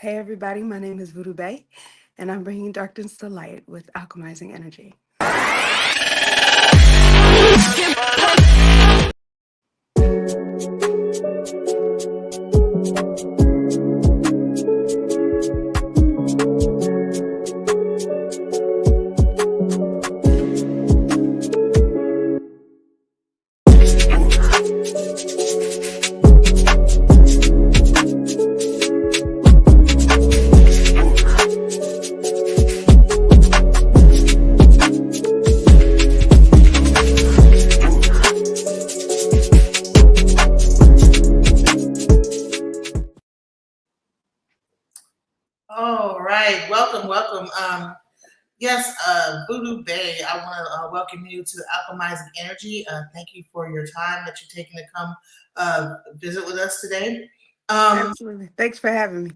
Hey everybody, my name is VoodooBae, and I'm bringing darkness to light with alchemizing energy. All right, welcome. Yes, VoodooBae, I want to welcome you to Alchemizing Energy. Thank you for your time that you're taking to come visit with us today. Absolutely. Thanks for having me.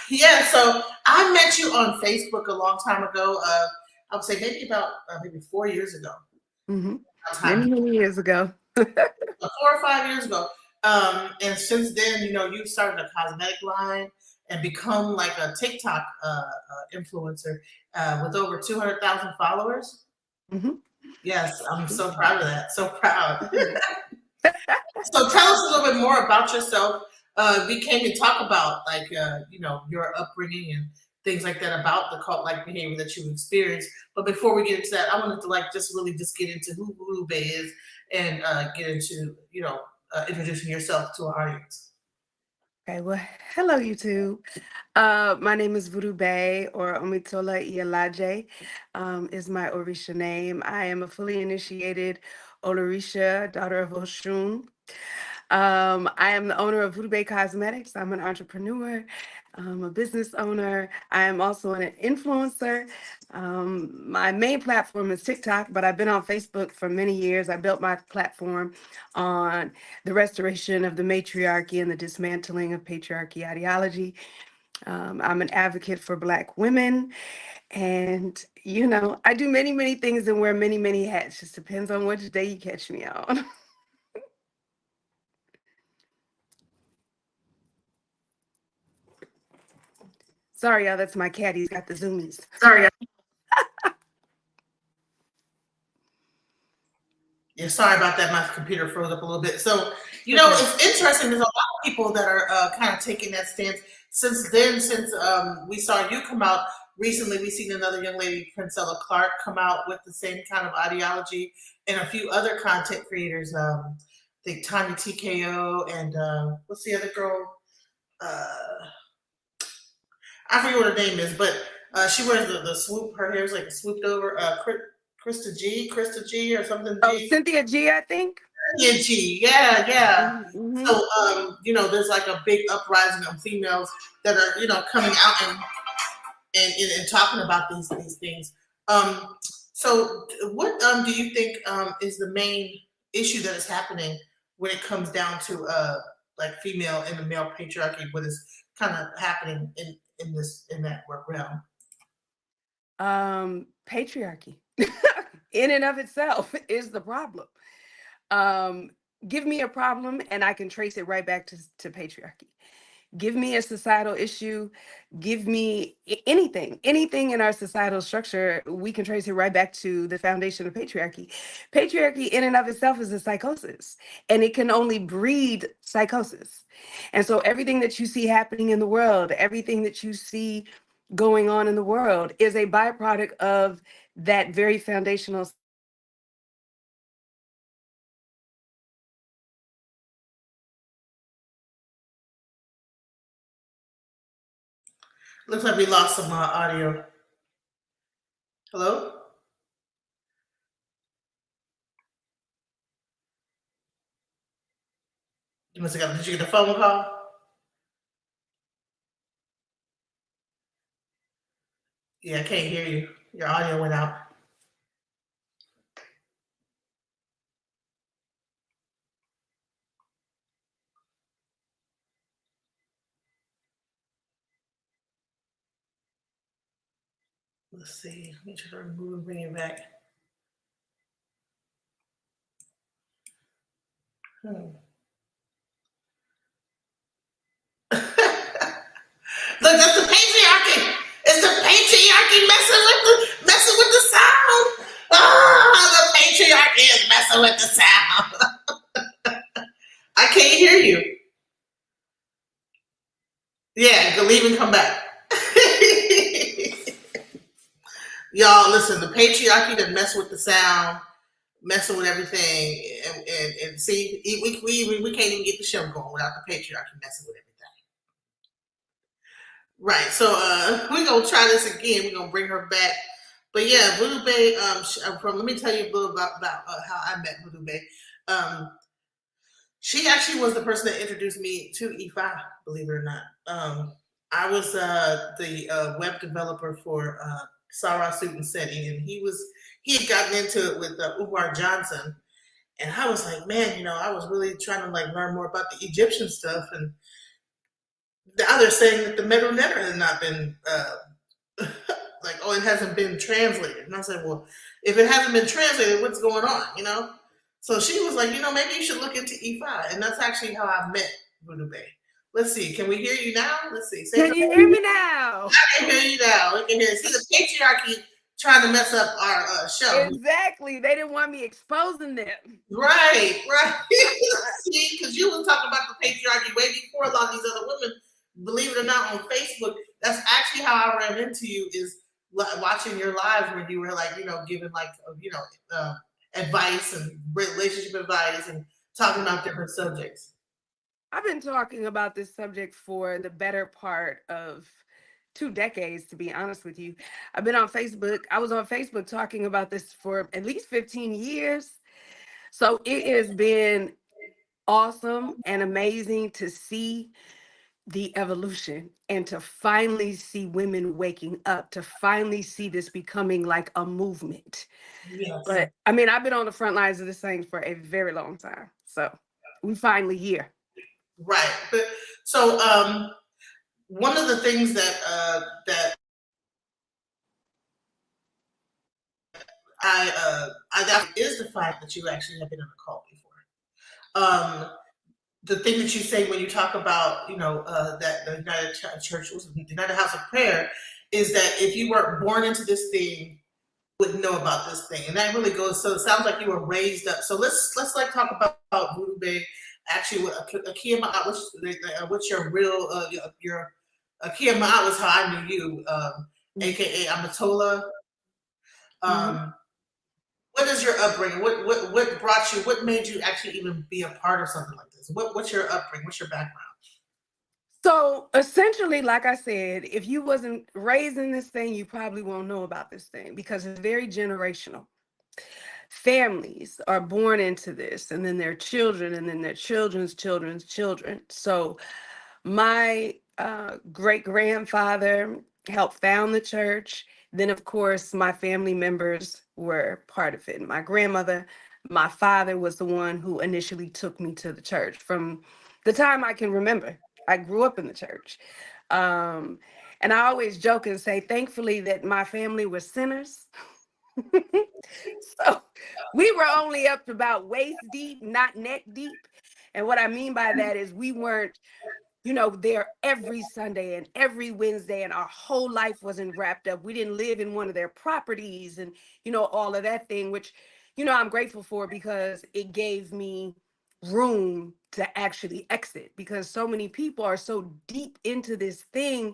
Yeah, so I met you on Facebook a long time ago. I would say maybe about maybe 4 years ago. hmm Time, Many years ago. 4 or 5 years ago. And since then, you've started a cosmetic line and become like a TikTok influencer with over 200,000 followers. hmm Yes, I'm so proud of that. So proud. So tell us a little bit more about yourself. We came to talk about like your upbringing and things like that about the cult like behavior that you experienced. But before we get into that, I wanted to like just really just get into who VoodooBae is and get into introducing yourself to our audience. Okay, well, hello YouTube. My name is VoodooBae, or Omitola Iyalaje is my Orisha name. I am a fully initiated Olorisha, daughter of Oshun. I am the owner of VoodooBae Cosmetics. I'm an entrepreneur. I'm a business owner. I am also an influencer. My main platform is TikTok, but I've been on Facebook for many years. I built my platform on the restoration of the matriarchy and the dismantling of patriarchy ideology. I'm an advocate for Black women. And, I do many things and wear many hats. Just depends on which day you catch me on. Sorry, y'all, that's my cat. He's got the zoomies. Sorry. Yeah, sorry about that. My computer froze up a little bit. So, Okay. it's interesting. There's a lot of people that are kind of taking that stance. Since then, since we saw you come out recently, we've seen another young lady, Princella Clark, come out with the same kind of ideology, and a few other content creators. I think Tanya TKO and what's the other girl? Uh, I forget what her name is, but she wears the swoop. Her hair's like swooped over. Krista G, or something Oh, G. Cynthia G, I think. G, yeah. Mm-hmm. So, there's like a big uprising of females that are, coming out and talking about these things. So what do you think is the main issue that is happening when it comes down to like female and the male patriarchy? What is kind of happening in that work realm? Patriarchy in and of itself is the problem. Um, Give me a problem and I can trace it right back to patriarchy. Give me a societal issue, give me anything in our societal structure, we can trace it right back to the foundation of patriarchy. Patriarchy in and of itself is a psychosis, and it can only breed psychosis. And so everything that you see happening in the world, everything that you see going on in the world is a byproduct of that very foundational. Looks like we lost some audio. Hello? You must have got. Did you get a phone call? Yeah, I can't hear you. Your audio went out. Let's see. Let me try to remove and bring it back. Hmm. Look, that's the Yeah, go leave and come back. Y'all, listen, the patriarchy that mess with the sound, messing with everything, and see, we can't even get the show going without the patriarchy messing with everything. Right. So we're gonna try this again. We're gonna bring her back. But yeah, VoodooBae. Let me tell you a little about how I met VoodooBae. Um, she actually was the person that introduced me to E5. Believe it or not. I was the web developer for Sarah Suit and Setting, and he had gotten into it with Umar Johnson, and I was like, man, I was really trying to like learn more about the Egyptian stuff, and now they're saying that the Meadow Netter has not been like, oh, it hasn't been translated. And I said, well, if it hasn't been translated, what's going on? So she was like, maybe you should look into E5. And that's actually how I met VoodooBae. Let's see. Can we hear you now? Let's see. Say Can you hear me now? I can hear you now. We can hear. See the patriarchy trying to mess up our show. Exactly. They didn't want me exposing them. Right. See, because you was talking about the patriarchy way before a lot of these other women. Believe it or not, on Facebook, that's actually how I ran into you. Is watching your lives where you were like, giving like, advice and relationship advice and talking about different subjects. I've been talking about this subject for the better part of 2 decades, to be honest with you. I've been on Facebook. I was on Facebook talking about this for at least 15 years. So it has been awesome and amazing to see the evolution and to finally see women waking up, to finally see this becoming like a movement. Yes. But I mean, I've been on the front lines of this thing for a very long time. So we finally here. Right. But so one of the things that I that is the fact that you actually have been in a cult before. The thing that you say when you talk about that the United Church, the United House of Prayer, is that if you weren't born into this thing, you wouldn't know about this thing, and that really goes. So it sounds like you were raised up. So let's like talk about VoodooBae. Actually, what Akia Ma'at, what's your real your Akia Ma'at was how I knew you, aka Amatola. Mhm. What is your upbringing? What brought you? What made you actually even be a part of something like this? What's your upbringing? What's your background? So essentially, like I said, if you wasn't raised in this thing, you probably won't know about this thing because it's very generational. Families are born into this, and then their children, and then their children's children's children. So my great grandfather helped found the church. Then, of course, my family members were part of it. My grandmother, my father was the one who initially took me to the church from the time I can remember. I grew up in the church. Um, and I always joke and say, thankfully, that my family were sinners. So we were only up to about waist deep, not neck deep. And what I mean by that is we weren't there every Sunday and every Wednesday, and our whole life wasn't wrapped up. We didn't live in one of their properties and, all of that thing, which, I'm grateful for because it gave me room to actually exit because so many people are so deep into this thing,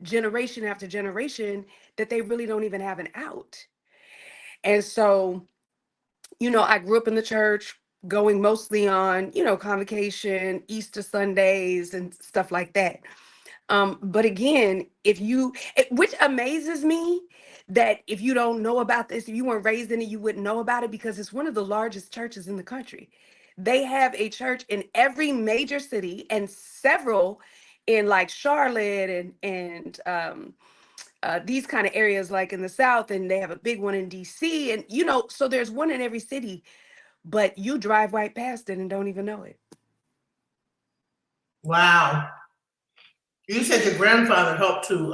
generation after generation, that they really don't even have an out. And so, I grew up in the church, going mostly on, convocation, Easter Sundays, and stuff like that. But again, which amazes me that if you don't know about this, if you weren't raised in it, you wouldn't know about it because it's one of the largest churches in the country. They have a church in every major city and several in like Charlotte and these kind of areas like in the South, and they have a big one in DC. And so there's one in every city, but you drive right past it and don't even know it. Wow. You said your grandfather helped to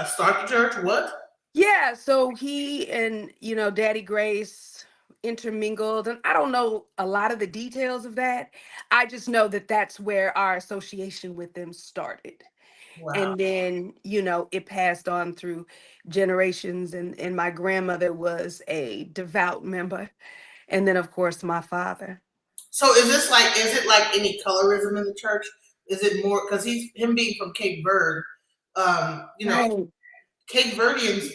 start the church. What? Yeah, so he and Daddy Grace intermingled, and I don't know a lot of the details of that. I just know that that's where our association with them started. Wow. And then, it passed on through generations, and my grandmother was a devout member. And then, of course, my father. So is it like any colorism in the church? Is it more because he's him being from Cape Verde? You know, Right. Cape Verdeans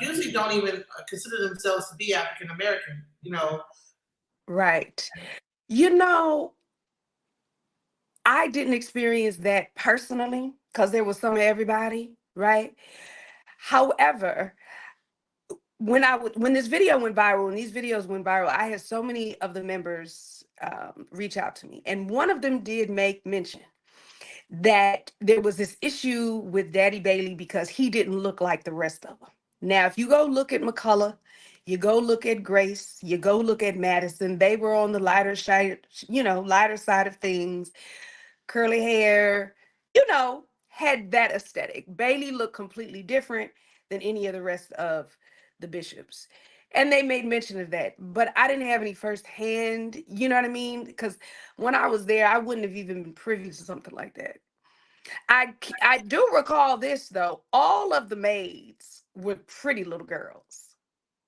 usually don't even consider themselves to be African American. Right. You know, I didn't experience that personally because there was some of everybody, right? However, when this video went viral, when these videos went viral, I had so many of the members reach out to me, and one of them did make mention that there was this issue with Daddy Bailey because he didn't look like the rest of them. Now, if you go look at McCullough, you go look at Grace, you go look at Madison, they were on the lighter side, lighter side of things, curly hair, had that aesthetic. Bailey looked completely different than any of the rest of the bishops. And they made mention of that, but I didn't have any firsthand, you know what I mean? Because when I was there, I wouldn't have even been privy to something like that. I do recall this though. All of the maids were pretty little girls.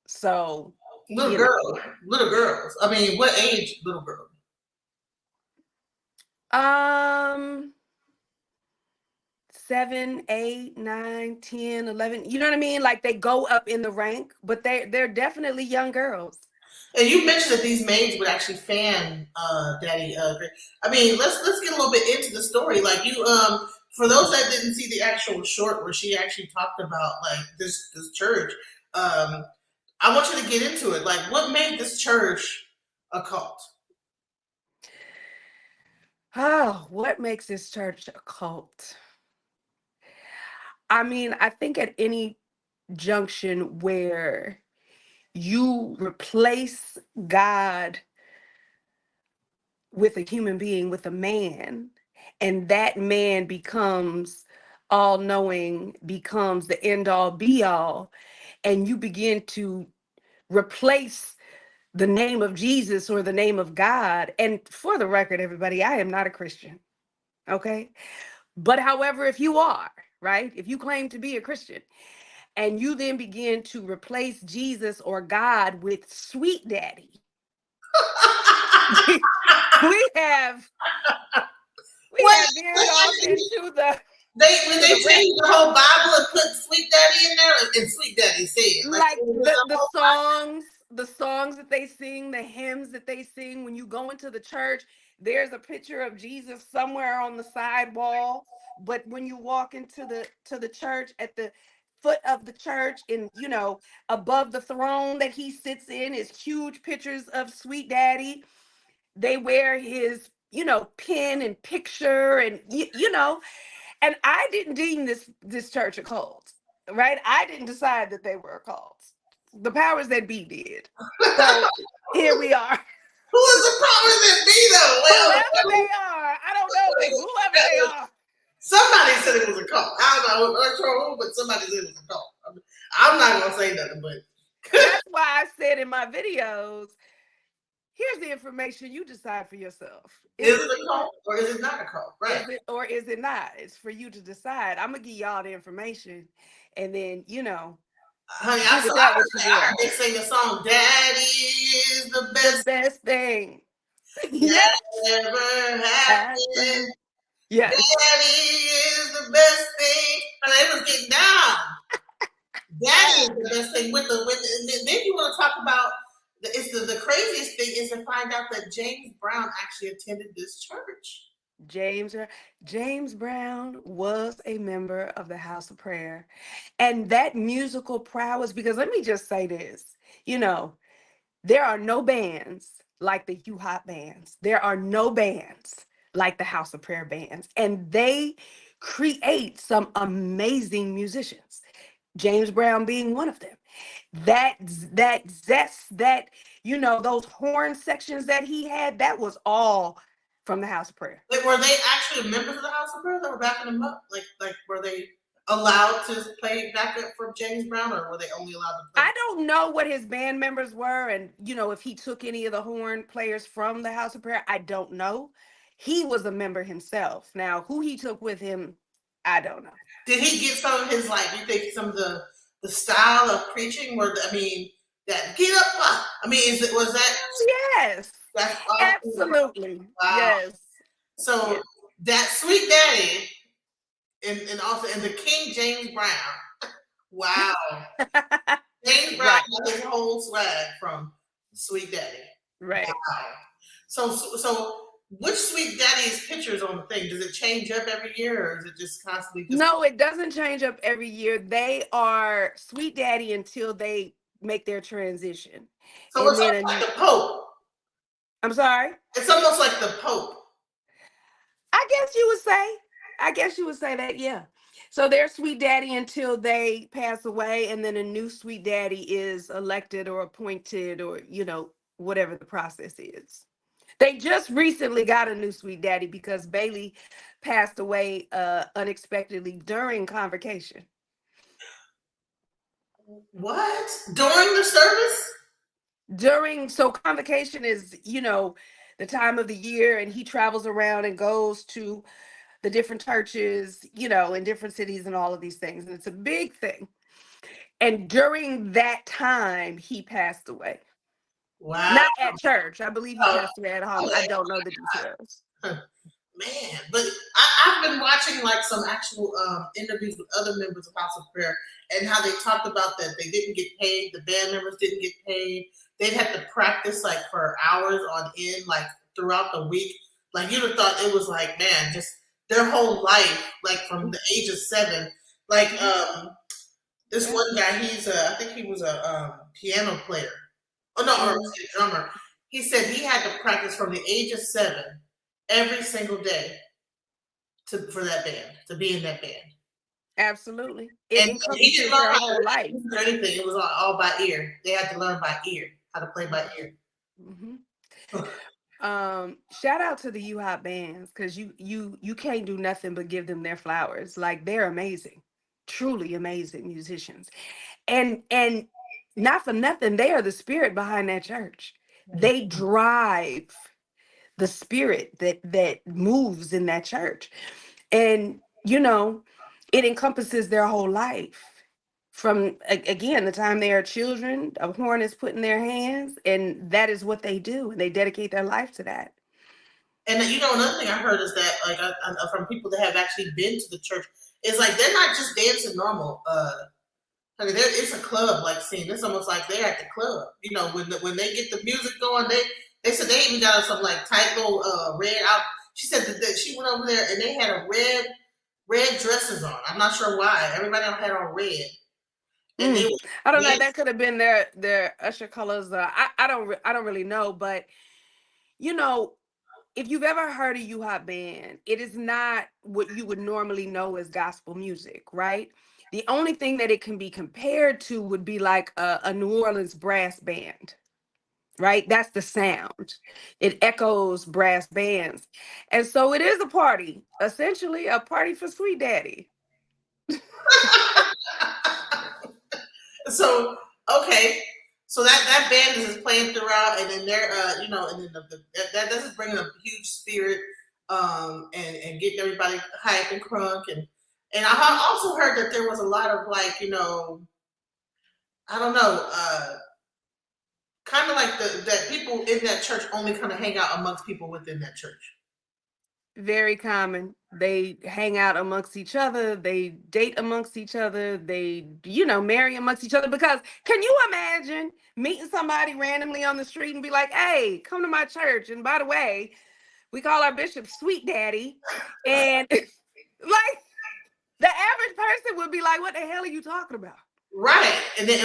So, Little you know. girl, little girls. I mean, what age little girl? Um 7, 8, 9, 10, 11. You know what I mean? Like they go up in the rank, but they're definitely young girls. And you mentioned that these maids would actually fan Daddy. I mean, let's get a little bit into the story. Like you, for those that didn't see the actual short where she actually talked about like this church, um, I want you to get into it. Like, what made this church a cult? Oh, what makes this church a cult? I mean, I think at any junction where you replace God with a human being, with a man, and that man becomes all knowing, becomes the end all be all, and you begin to replace the name of Jesus or the name of God. And for the record, everybody, I am not a Christian. Okay. But however, if you are, right, if you claim to be a Christian and you then begin to replace Jesus or God with sweet daddy, we have we What? have veered off into the When to they the rest. changed the whole Bible and put Sweet Daddy in there, and Sweet Daddy said, like, Like it was the a whole. songs that they sing, the hymns that they sing when you go into the church, there's a picture of Jesus somewhere on the side wall, but when you walk into the church, at the foot of the church, in above the throne that he sits in, is huge pictures of sweet daddy. They wear his pin and picture, and and I didn't deem this church a cult, right? I didn't decide that they were a cult. The powers that be did. So here we are. Who is the powers that be though? Whoever they are, I don't know, but whoever they are. Somebody said it was a cult. I don't know, I'm sure who, but somebody said it was a cult. I'm not gonna say nothing, but That's why I said in my videos, here's the information, you decide for yourself. is Is it it a cult or is it not a cult? Right. is it or is it not? It's for you to decide. I'm gonna give y'all the information, and then Honey, do with that what you I will. heard they sing the song "Daddy is the The best best thing. that Yes. ever happened. Happened. Yes. Daddy is the best thing." And they was getting down. Daddy is the best thing and then you want to talk about the craziest thing is to find out that James Brown actually attended this church. James James Brown was a member of the House of Prayer. And that musical prowess, because let me just say this, you know, there are no bands like the hip hop bands. There are no bands like the House of Prayer bands. And they create some amazing musicians. James Brown being one of them. That zest, that those horn sections that he had, that was all from the House of Prayer. Were they actually members of the House of Prayer that were backing them up? Like were they allowed to play backup for James Brown, or were they only allowed to play? I don't know what his band members were, and if he took any of the horn players from the House of Prayer, I don't know. He was a member himself. Now, who he took with him, I don't know. Did he get some of his you think some of the style of preaching? Where I mean, that get up. I mean, was that Yes, that's awesome? absolutely. Wow. Yes. So Yes. that Sweet Daddy and also and the King James Brown. Wow. James Brown Right, got his whole swag from Sweet Daddy. right. Wow. So which Sweet Daddy's pictures on the thing? Does it change up every year, or is it just constantly just? No, it doesn't change up every year. They are Sweet Daddy until they make their transition. So And it's then, almost like the Pope. I'm sorry, It's almost like the Pope. I guess you would say, I guess you would say that, yeah. So they're Sweet Daddy until they pass away, and then a new Sweet Daddy is elected or appointed, or, whatever the process is. They just recently got a new Sweet Daddy because Bailey passed away unexpectedly during convocation. What? During the service? So convocation is, the time of the year, and he travels around and goes to the different churches, in different cities and all of these things. And it's a big thing. And during that time, he passed away. Wow. Not at church. I believe he Oh, passed away at home. I don't know the details. huh. Man, but I've been watching like some actual interviews with other members of House of Prayer and how they talked about that they didn't get paid, the band members didn't get paid. They'd have to practice like for hours on end, like throughout the week. Like you'd have thought it was like, man, just their whole life, like from the age of 7. Like this Yeah, one guy, I think he was a piano player. Oh no, or mhm, a drummer. He said he had to practice from the age of 7 every single day for that band to be in that band. absolutely. It And he didn't encompasses learn their how whole to life. read or anything. It was all by ear. They had to learn by ear how to play by ear. Mhm. Shout out to the U-Hop bands, because you can't do nothing but give them their flowers. Like, they're amazing, truly amazing musicians. And not for nothing, they are the spirit behind that church. They drive the spirit that moves in that church. And it encompasses their whole life. From again, the time they are children, a horn is put in their hands, and that is what they do, and they dedicate their life to that. And another thing I heard is that like from people that have actually been to the church is like they're not just dancing normal. I mean, it's a club like scene. It's almost like they're at the club. When they get the music going, they said they even got some like tight little red out. She said that she went over there and they had a red dresses on. I'm not sure why. Everybody had on red, and they Mm. were I don't know. dancing. That could have been their usher colors. I don't really know, but you know, if you've ever heard a U-Hop band, it is not what you would normally know as gospel music, right? The only thing that it can be compared to would be like a New Orleans brass band, right? That's the sound. It echoes brass bands. And so it is a party, essentially a party for Sweet Daddy. So okay, so that band is just playing throughout, and then they're and then that is bringing a huge spirit, and getting everybody hype and crunk, and I also heard that there was a lot of like I don't know, kind of like that people in that church only kind of hang out amongst people within that church. Very common. They hang out amongst each other, they date amongst each other, they, marry amongst each other. Because can you imagine meeting somebody randomly on the street and be like, hey, come to my church? And by the way, we call our bishop Sweet Daddy. And like, the average person would be like, what the hell are you talking about? Right, Right? and then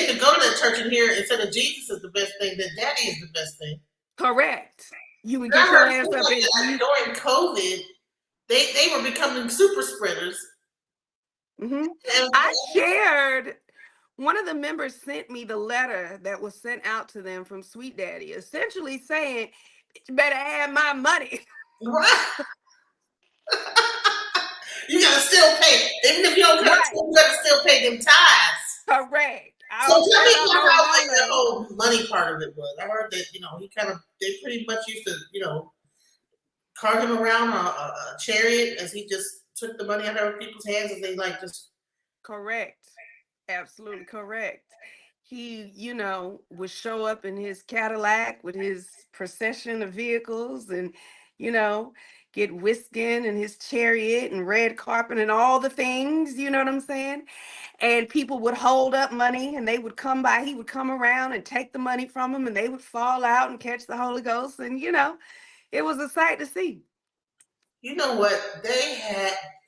to go to that church and hear instead of Jesus is the best thing, then Daddy is the best thing. Correct. You would I get your heard ass too, up like, and you. during COVID, they were becoming super spreaders. Mhm. And I shared, one of the members sent me the letter that was sent out to them from Sweet Daddy, essentially saying, "You better have my money." right, you gotta still pay, even if you don't cut Right. it, you gotta still pay them tithes. Correct. So I tell don't care me about about no how like the loaner. whole money part of it was. I heard that he kind of they pretty much used to cart him around a chariot as he just took the money out of people's hands and they like just Correct. Absolutely correct. He, would show up in his Cadillac with his procession of vehicles, and you know, get whisked in his chariot and red carpet and all the things, you know what I'm saying? And people would hold up money and they would come by, he would come around and take the money from them and they would fall out and catch the Holy Ghost. And, it was a sight to see. You know what?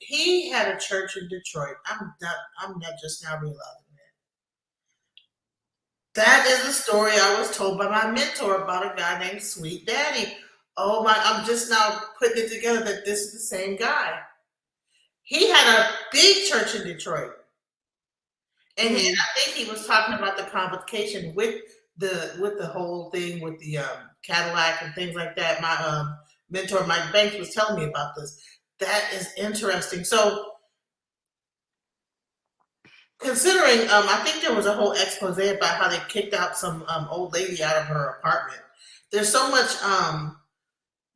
He had a church in Detroit. I'm not just now realizing that. That is a story I was told by my mentor about a guy named Sweet Daddy. Oh my, I'm just now putting it together that this is the same guy. He had a big church in Detroit. And Mm. I think he was talking about the complication with the whole thing with the Cadillac and things like that. My mentor Mike Banks was telling me about this. That is interesting. So considering, I think there was a whole expose about how they kicked out some old lady out of her apartment. There's so much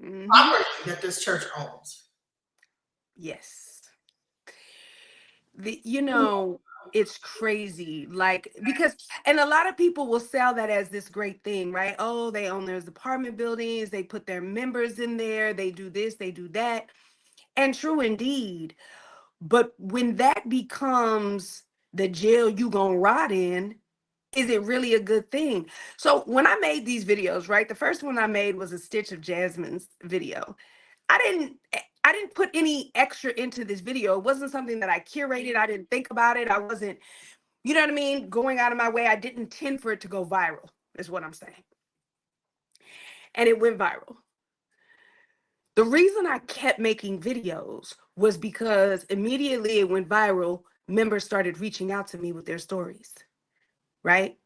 Hmm. property that this church owns. Yes. It's crazy. Like, because, and a lot of people will sell that as this great thing, right? Oh, they own their apartment buildings, they put their members in there, they do this, they do that. And true indeed. But when that becomes the jail you gonna rot in, is it really a good thing? So when I made these videos, right? The first one I made was a Stitch of Jasmine's video. I didn't put any extra into this video. It wasn't something that I curated. I didn't think about it. I wasn't, you know what I mean, going out of my way. I didn't intend for it to go viral, is what I'm saying. And it went viral. The reason I kept making videos was because immediately it went viral, members started reaching out to me with their stories, right?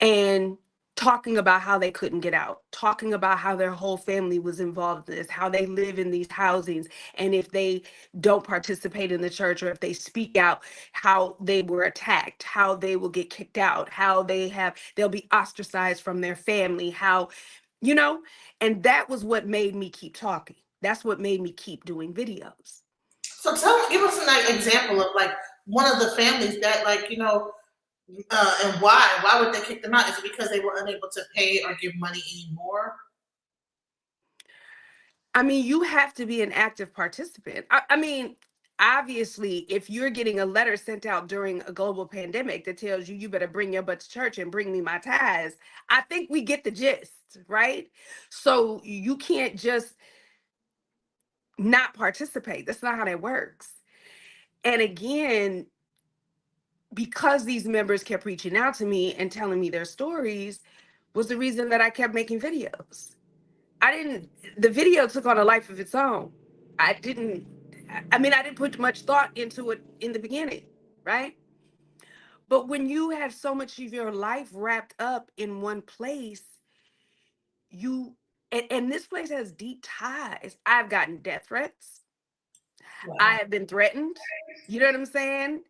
And talking about how they couldn't get out, talking about how their whole family was involved in this, how they live in these housings, and if they don't participate in the church or if they speak out, how they were attacked, how they will get kicked out, how they'll be ostracized from their family, how, you know, and that was what made me keep talking. That's what made me keep doing videos. So give us an example of like one of the families that and why? Why would they kick them out? Is it because they were unable to pay or give money anymore? I mean, you have to be an active participant. I mean, obviously, if you're getting a letter sent out during a global pandemic that tells you better bring your butt to church and bring me my tithes, I think we get the gist, right? So you can't just not participate. That's not how that works. And again, because these members kept reaching out to me and telling me their stories, was the reason that I kept making videos. I didn't, the video took on a life of its own. I didn't, I mean, I didn't put much thought into it in the beginning, right? But when you have so much of your life wrapped up in one place, you, and this place has deep ties. I've gotten death threats. I Wow. have been threatened. You know what I'm saying?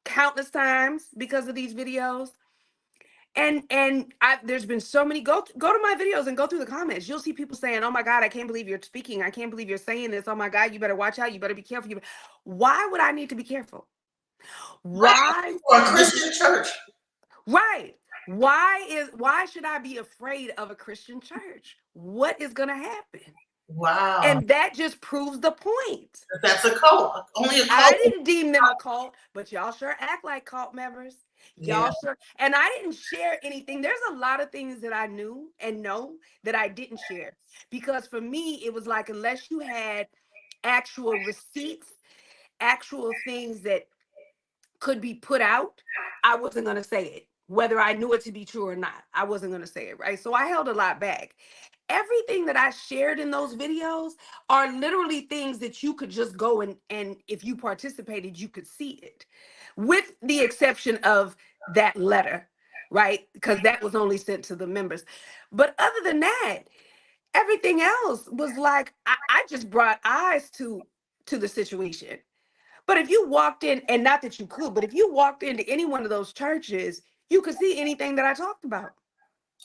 Countless times because of these videos. And there's been so many, go to my videos and go through the comments. You'll see people saying, "Oh my God, I can't believe you're speaking. I can't believe you're saying this. Oh my God, you better watch out. You better be careful." Why would I need to be careful? Right. Why For a would Christian church. right? Why should I be afraid of a Christian church? What is gonna happen? Wow. And that just proves the point. That's a cult. Only a I cult. didn't deem them a cult, but y'all sure act like cult members. Yeah. Y'all sure. And I didn't share anything. There's a lot of things that I knew and know that I didn't share. Because for me, it was like, unless you had actual receipts, actual things that could be put out, I wasn't going to say it. Whether I knew it to be true or not, I wasn't going to say it, right? So I held a lot back. Everything that I shared in those videos are literally things that you could just go and if you participated, you could see it, with the exception of that letter, right? Because that was only sent to the members. But other than that, everything else was like, I just brought eyes to the situation. But if you walked in, and not that you could, but if you walked into any one of those churches, you could see anything that I talked about.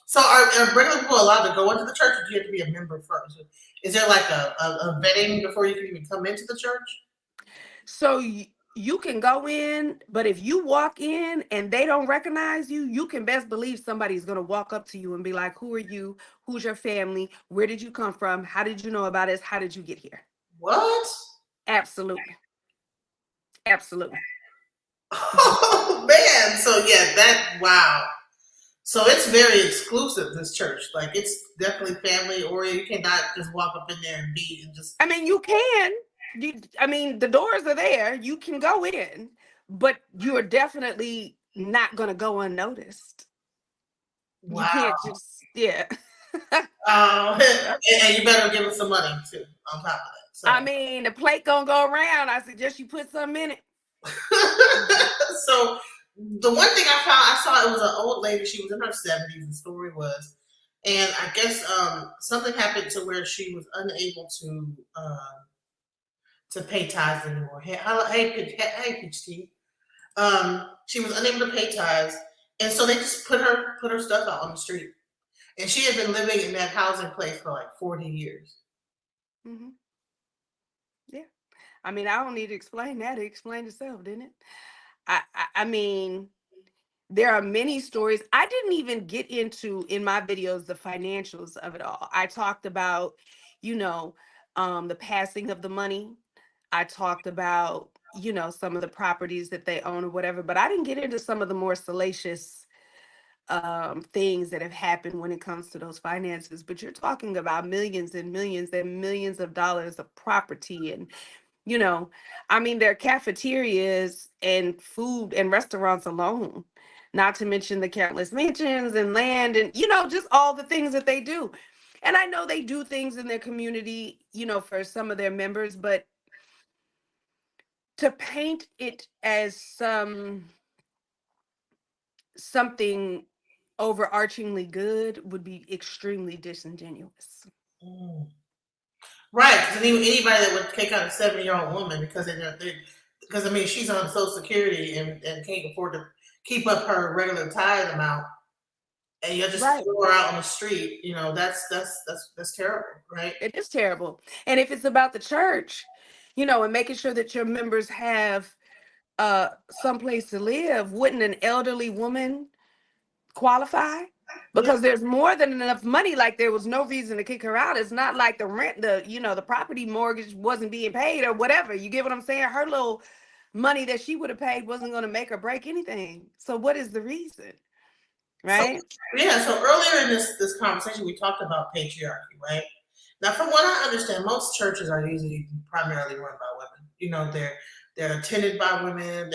So are regular people allowed to go into the church, or do you have to be a member first? Is there like a vetting before you can even come into the church? So You can go in, but if you walk in and they don't recognize you, you can best believe somebody's going to walk up to you and be like, "Who are you? Who's your family? Where did you come from? How did you know about us? How did you get here?" What? Absolutely. Absolutely. Oh man. So yeah, that wow. So it's very exclusive, this church. Like it's definitely family oriented. You cannot just walk up in there and be and just I mean, you can. I mean, the doors are there. You can go in, but you're definitely not going to go unnoticed. You wow. can't just, yeah. And you better give us some money too on top of that. I So mean, the plate gonna go around. I suggest you put some in it. so the one thing I saw it was an old lady. She was in her 70s. The story was, and I guess something happened to where she was unable to pay tithes anymore. Hey, Peach Tea. She was unable to pay tithes, and so they just put her stuff out on the street. And she had been living in that housing place for like 40 years. Hmm. Yeah. I mean, I don't need to explain that. It explained itself, didn't it? I mean, there are many stories. I didn't even get into in my videos the financials of it all. I talked about, you know, the passing of the money. I talked about, some of the properties that they own or whatever, but I didn't get into some of the more salacious things that have happened when it comes to those finances. But you're talking about millions and millions of dollars of property and you know, I mean, there are cafeterias and food and restaurants alone, not to mention the countless mansions and land and, just all the things that they do. And I know they do things in their community, for some of their members, but to paint it as something overarchingly good would be extremely disingenuous. Mm. Right, because anybody that would take out a 70-year-old woman because because I mean she's on Social Security and can't afford to keep up her regular tithe amount, and you just Right. throw her out on the street. That's terrible, right? It is terrible. And if it's about the church, and making sure that your members have someplace to live, wouldn't an elderly woman qualify? Yeah, Because there's more than enough money. Like there was no reason to kick her out. It's not like the rent, the property mortgage wasn't being paid or whatever. You get what I'm saying? Her little money that she would have paid wasn't going to make or break anything. So what is the reason? so Right? so earlier in this conversation we talked about patriarchy, right? Now, from what I understand, most churches are usually primarily run by women. They're attended by women.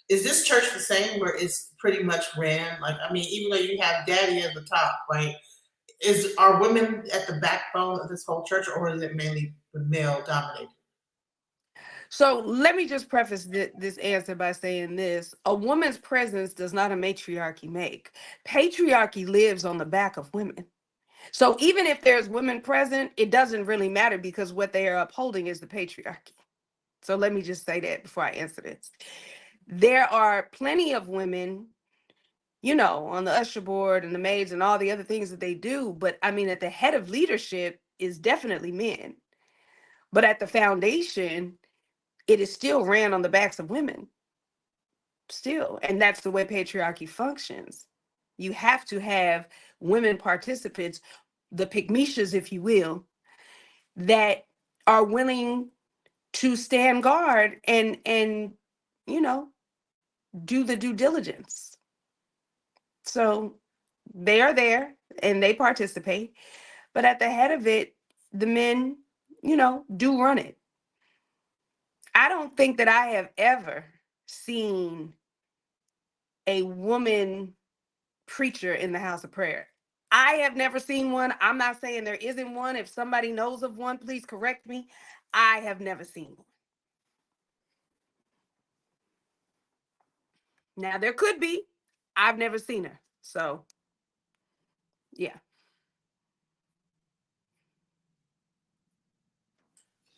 Is this church the same where it's pretty much ran? Like, I mean, even though you have daddy at the top, right? Are women at the backbone of this whole church, or is it mainly male dominated? So let me just preface this answer by saying this. A woman's presence does not a matriarchy make. Patriarchy lives on the back of women. So even if there's women present, it doesn't really matter because what they are upholding is the patriarchy. So let me just say that before I answer this. There are plenty of women, on the usher board and the maids and all the other things that they do. But I mean, at the head of leadership is definitely men. But at the foundation, it is still ran on the backs of women, still. And that's the way patriarchy functions. You have to have women participants, the pygmishas, if you will, that are willing to stand guard and you know do the due diligence. So they are there and they participate, but at the head of it, the men, do run it. I don't think that I have ever seen a woman preacher in the house of prayer. I have never seen one. I'm not saying there isn't one. If somebody knows of one, please correct me. I have never seen one. Now there could be. I've never seen her. So yeah.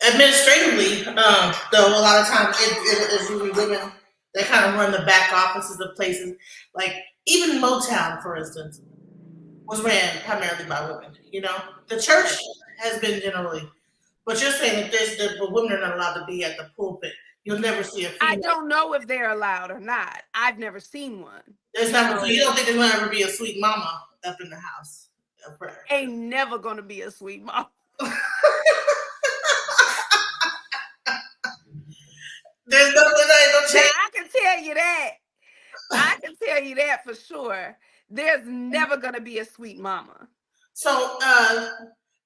Administratively, though, a lot of times it's usually women that kind of run the back offices of places. Like even Motown, for instance, was ran primarily by women. The church Right. has been generally, but you're saying that the women are not allowed to be at the pulpit. You'll never see a I female. don't know if they're allowed or not. I've never seen one. There's not. So you So don't think there's gonna ever be a sweet mama up in the house of prayer? ain't never gonna be a sweet mom. There's no Now change. I can tell you that. I can tell you that for sure. There's never gonna be a sweet mama. So,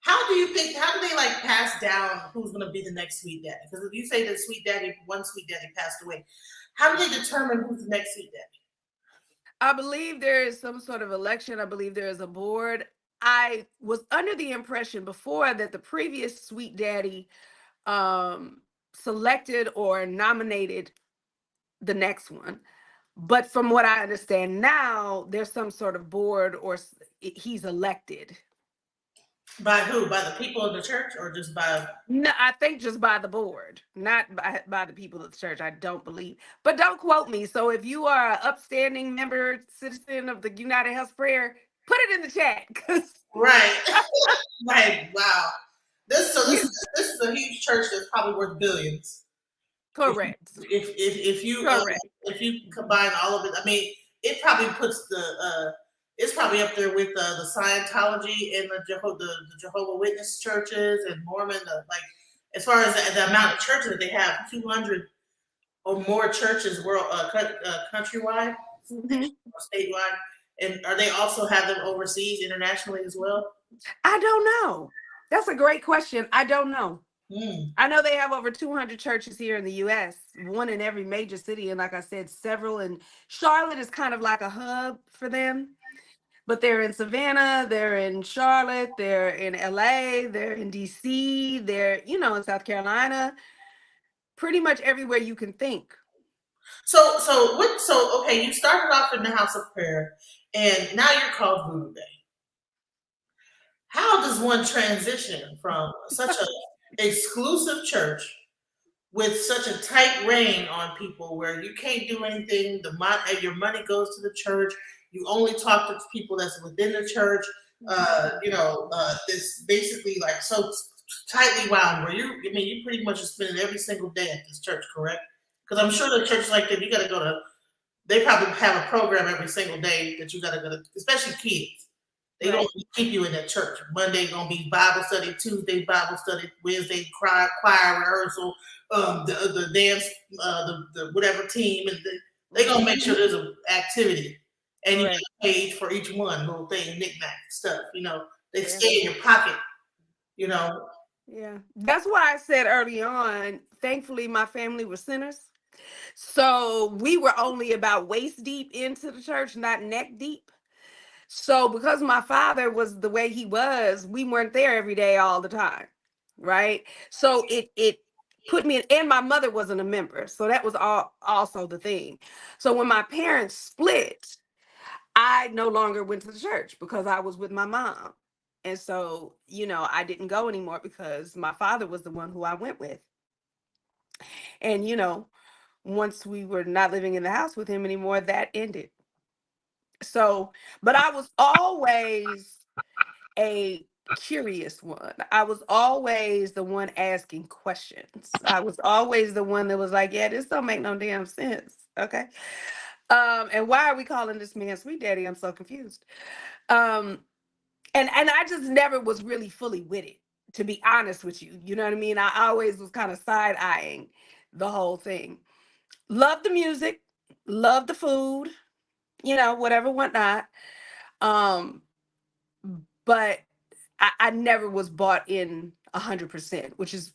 how do you think? How do they like pass down who's going to be the next sweet daddy? Because if you say that sweet daddy, one sweet daddy passed away, how do they determine who's the next sweet daddy? I believe there is some sort of election. I believe there is a board. I was under the impression before that the previous sweet daddy um selected or nominated the next one. But from what I understand now, there's some sort of board or he's elected. By who? By the people of the church, or just by? No, I think just by the board, not by the people of the church. I don't believe, but don't quote me. So if you are an upstanding member, citizen of the United Health Prayer, put it in the chat because Right, right. Wow. This so you this is a huge church that's probably worth billions. If correct, correct. if you combine all of it, I mean, it probably puts it's probably up there with the Scientology and the Jehovah Witness churches and Mormon. Like as far as the amount of churches that they have, 200 or more churches world countrywide, Mhm. statewide, and are they also have them overseas internationally as well? I don't know. That's a great question. I don't know. Hmm. I know they have over 200 churches here in the US, one in every major city. And like I said, several. And Charlotte is kind of like a hub for them. But they're in Savannah, they're in Charlotte, they're in LA, they're in DC, they're, in South Carolina, pretty much everywhere you can think. So okay, you started off in the house of prayer, and now you're called VoodooBae. How does one transition from such an exclusive church with such a tight rein on people where you can't do anything, your money goes to the church, you only talk to people that's within the church, this basically like so tightly wound where you pretty much are spending every single day at this church, correct? Because I'm sure the church like that, you got to go to, they probably have a program every single day that you got to go to, especially kids. They don't Right. keep you in that church. Monday gonna be Bible study, Tuesday Bible study, Wednesday choir rehearsal, the dance, the whatever team, and they gonna make sure there's an activity, and you Correct. get paid for each one little thing, knickknack stuff. They Yeah. stay in your pocket. You know, Yeah. That's why I said early on, thankfully, my family were sinners. So we were only about waist deep into the church, not neck deep. So because my father was the way he was, we weren't there every day all the time, right? So it put me in, and my mother wasn't a member, so that was also the thing. So when my parents split, I no longer went to the church because I was with my mom, and so I didn't go anymore because my father was the one who I went with, and once we were not living in the house with him anymore, that ended. So, but I was always a curious one. I was always the one asking questions. I was always the one that was like, yeah, this don't make no damn sense. Okay. And why are we calling this man sweet daddy? I'm so confused. Um, and I just never was really fully with it, to be honest with you. You know what I mean? I always was kind of side eyeing the whole thing. Love the music, love the food, whatever, whatnot. Um, but I never was bought in 100%, which is,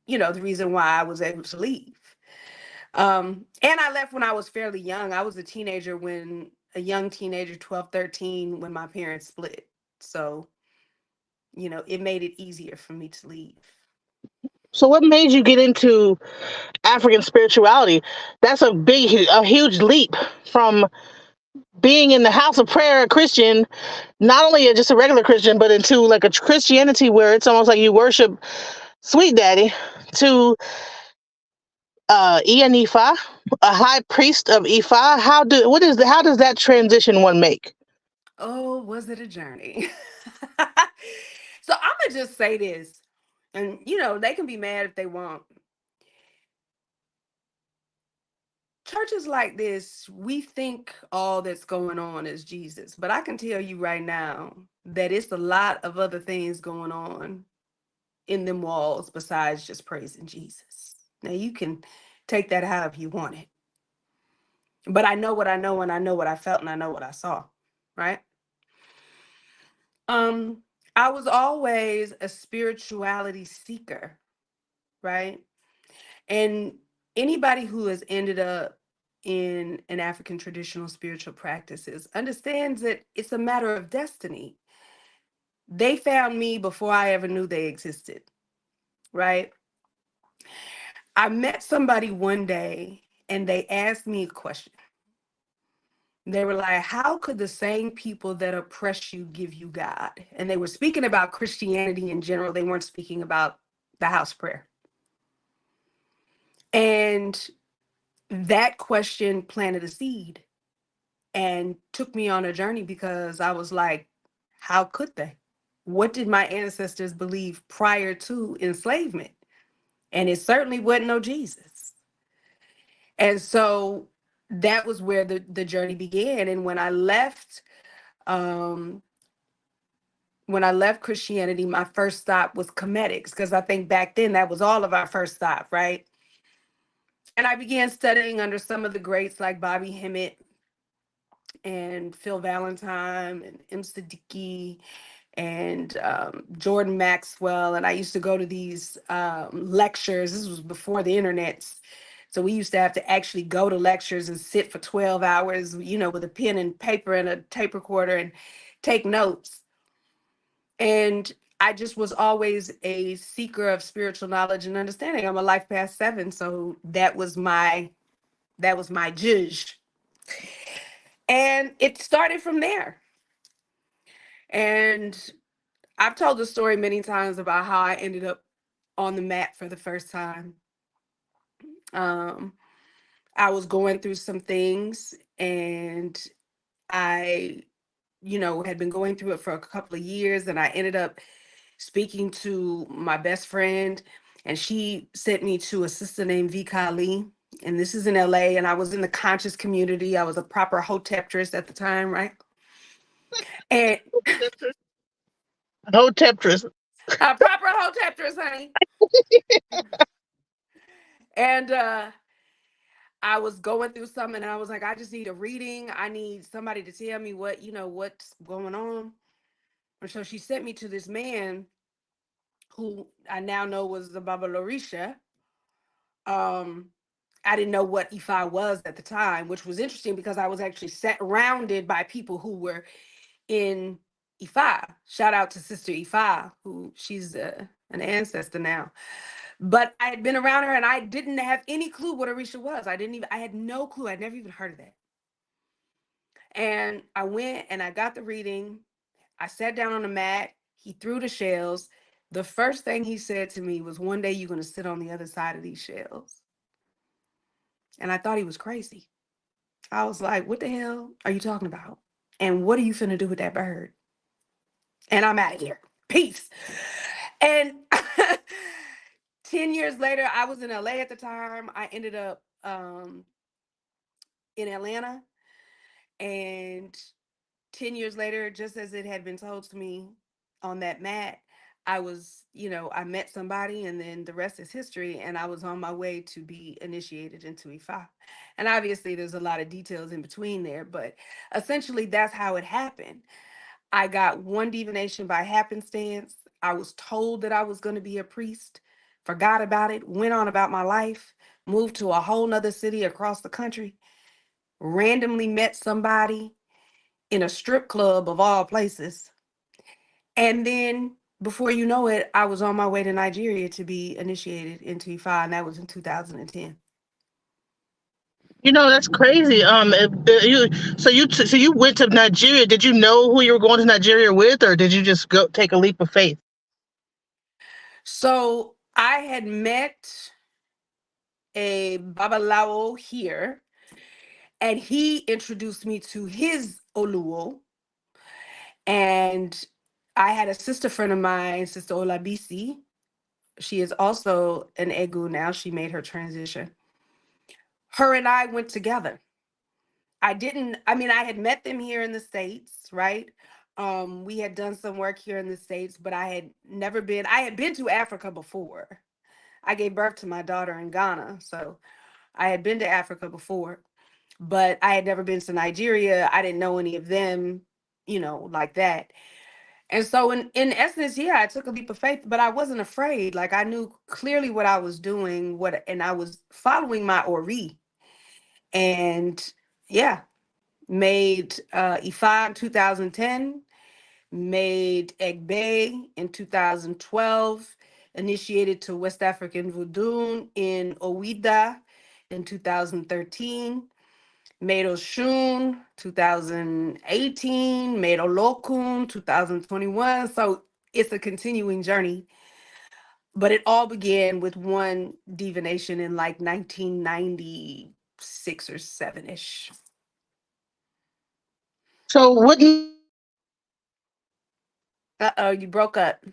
the reason why I was able to leave. And I left when I was fairly young. I was a young teenager, 12, 13, when my parents split. So, it made it easier for me to leave. So, what made you get into African spirituality? That's a huge leap from being in the house of prayer, a Christian, not only just a regular Christian, but into like a Christianity where it's almost like you worship Sweet Daddy, to Ian Ifa, a high priest of Ifa. How does that transition one make? Oh, was it a journey? So I'm gonna just say this, and they can be mad if they want. churches like this, we think all that's going on is Jesus, but I can tell you right now that it's a lot of other things going on in them walls besides just praising Jesus. Now you can take that however you want it, but I know what I know, and I know what I felt, and I know what I saw, right? Um, I was always a spirituality seeker, right? And anybody who has ended up in an African traditional spiritual practices understands that it's a matter of destiny. They found me before I ever knew they existed, right? I met somebody one day and they asked me a question. They were like, how could the same people that oppress you give you God? And they were speaking about Christianity in general. They weren't speaking about the house prayer. And that question planted a seed and took me on a journey, because I was like, how could they? What did my ancestors believe prior to enslavement? And it certainly wasn't no Jesus. And so that was where the journey began. And um, when I left Christianity, my first stop was Comedics, because I think back then that was all of our first stop, right? And I began studying under some of the greats like Bobby Hemmett and Phil Valentine and M. Siddiqui and Jordan Maxwell. And I used to go to these lectures. This was before the internet. So we used to have to actually go to lectures and sit for 12 hours, with a pen and paper and a tape recorder and take notes. And I just was always a seeker of spiritual knowledge and understanding. I'm a life past 7, so that was my judge. And it started from there. And I've told the story many times about how I ended up on the mat for the first time. Um, I was going through some things, and I, had been going through it for a couple of years, and I ended up speaking to my best friend, and she sent me to a sister named Vika Lee. And this is in LA, and I was in the conscious community. I was a proper hoteptress at the time, right? And Hoteptress. a proper hoteptress, honey. And I was going through something, and I was like, I just need a reading. I need somebody to tell me what's going on. And so she sent me to this man who I now know was the Baba Lorisha. Um, I didn't know what Ifa was at the time, which was interesting because I was actually surrounded by people who were in Ifa. Shout out to Sister Ifa, who she's an ancestor now. But I had been around her and I didn't have any clue what Orisha was. I had no clue. I'd never even heard of that. And I went and I got the reading. I sat down on the mat. He threw the shells. The first thing he said to me was, one day you're going to sit on the other side of these shells. And I thought he was crazy. I was like, what the hell are you talking about? And what are you finna do with that bird? And I'm out of here. Peace. And 10 years later, I was in LA at the time. I ended up in Atlanta. And 10 years later, just as it had been told to me on that mat, I met somebody, and then the rest is history. And I was on my way to be initiated into Ifa. And obviously, there's a lot of details in between there, but essentially, that's how it happened. I got one divination by happenstance. I was told that I was going to be a priest, forgot about it, went on about my life, moved to a whole nother city across the country, randomly met somebody in a strip club of all places. And then before you know it, I was on my way to Nigeria to be initiated into Ifa, and that was in 2010. That's crazy. So you went to Nigeria. Did you know who you were going to Nigeria with, or did you just go take a leap of faith? So I had met a Babalawo here, and he introduced me to his Oluwo. And I had a sister friend of mine, Sister Olabisi. She is also an Egu now. She made her transition. her and I went together. I mean, I had met them here in the States, right? We had done some work here in the States, but I had been to Africa before. I gave birth to my daughter in Ghana, so I had been to Africa before, but I had never been to Nigeria. I didn't know any of them, like that. And so in essence, yeah, I took a leap of faith, but I wasn't afraid. Like I knew clearly what I was doing, and I was following my Ori. And yeah, made Ifa in 2010, made Egbe in 2012, initiated to West African Vodoun in Owida in 2013, made Oshun 2018, made Olokun 2021. So it's a continuing journey. But it all began with one divination in like 1996 or 7-ish. So what Uh-oh, you broke up.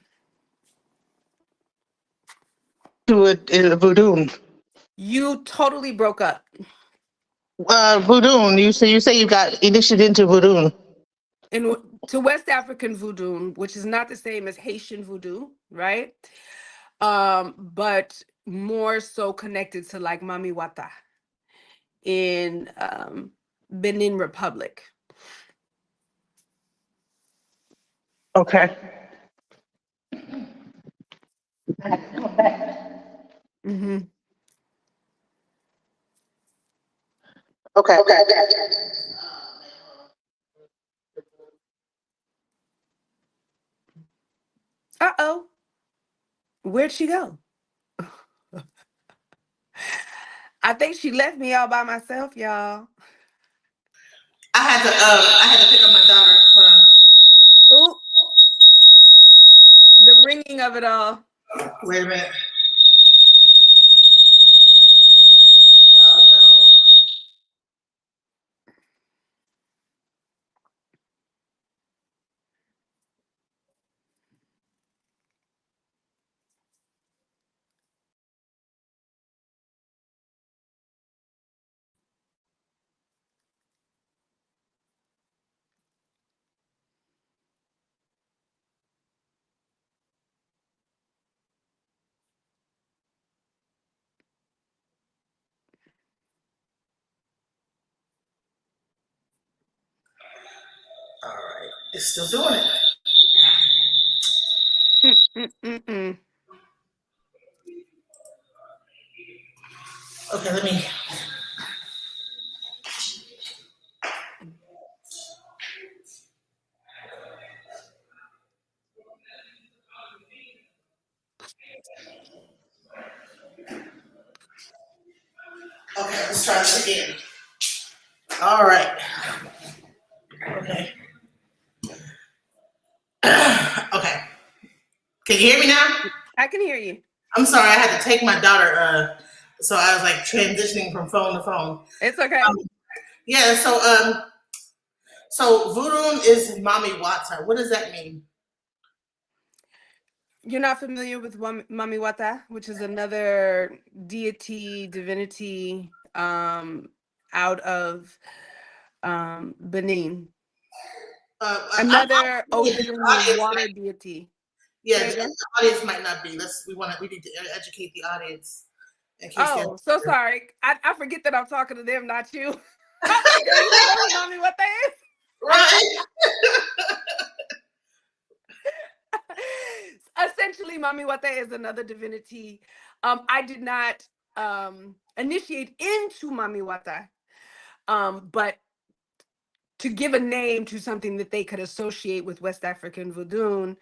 to it is voodoo? You totally broke up. Voodoo. You say you got initiated into voodoo. And to West African voodoo, which is not the same as Haitian voodoo, right? But more so connected to like Mami Wata in Benin Republic. Okay. Mm-hmm. Okay. Uh-oh. Where'd she go? I think she left me all by myself, y'all. I had to pick up my daughter. Hold on. Oh, the ringing of it all. Wait a minute. Oh no. All right. It's still doing it. Mm-mm-mm-mm. Okay, let me. Okay, let's try this again. All right. Okay. Okay. Can you hear me now? I can hear you. I'm sorry, I had to take my daughter. So I was like transitioning from phone to phone. It's okay. Yeah. So Voodoo is Mami Wata. What does that mean? You're not familiar with Mami Wata, which is another deity, divinity out of Benin. Another The ocean audience water might, deity. yeah, Say the again? audience might not be. We need to educate the audience in case they're Oh, so sorry. I forget that I'm talking to them, not you. I'm like, girl, you don't know who Mami Wata is? right. Essentially, Mami Wata is another divinity. I did not initiate into Mami Wata, but to give a name to something that they could associate with West African Voodoo,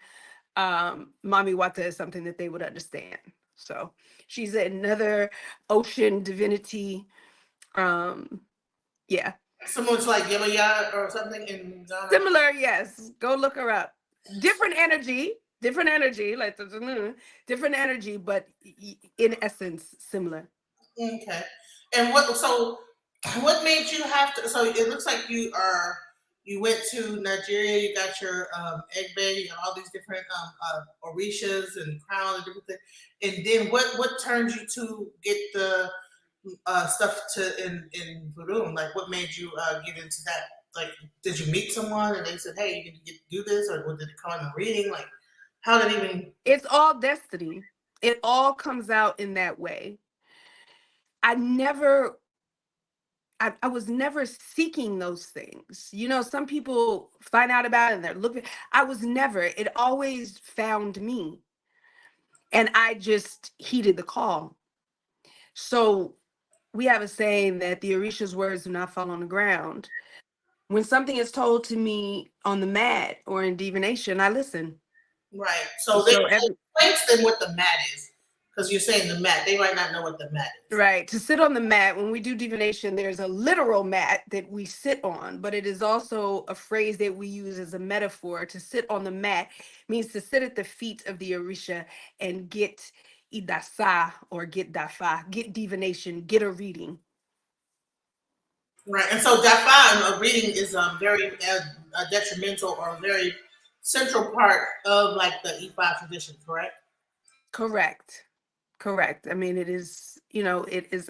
Mami Wata is something that they would understand. So she's another ocean divinity. Um, yeah. Similar to like Yemaya or something in Ghana. Similar, yes. Go look her up. Different energy, like different energy, but in essence, similar. Okay. And what made you have to? So it looks like you went to Nigeria. You got your egg, you got all these different orishas and crowns and different things. And then what turned you to get the stuff to in Voodoo? Like, what made you get into that? Like, did you meet someone and they said, "Hey, you can do this," or did it come in the reading? Like, how did it even? It's all destiny. It all comes out in that way. I never I was never seeking those things. You know, some people find out about it and they're looking. I was never. It always found me. And I just heeded the call. So we have a saying that the Orisha's words do not fall on the ground. When something is told to me on the mat or in divination, I listen. Right. So they So every explain to them what the mat is, because you're saying the mat. They might not know what the mat is. right, to sit on the mat, when we do divination, there's a literal mat that we sit on, but it is also a phrase that we use as a metaphor. To sit on the mat means to sit at the feet of the Orisha and get idasa or get dafa, get divination, get a reading. Right. And so Dafa, a reading is very detrimental or a very central part of like the E5 tradition, correct? Correct. Correct. I mean, it is, you know, it is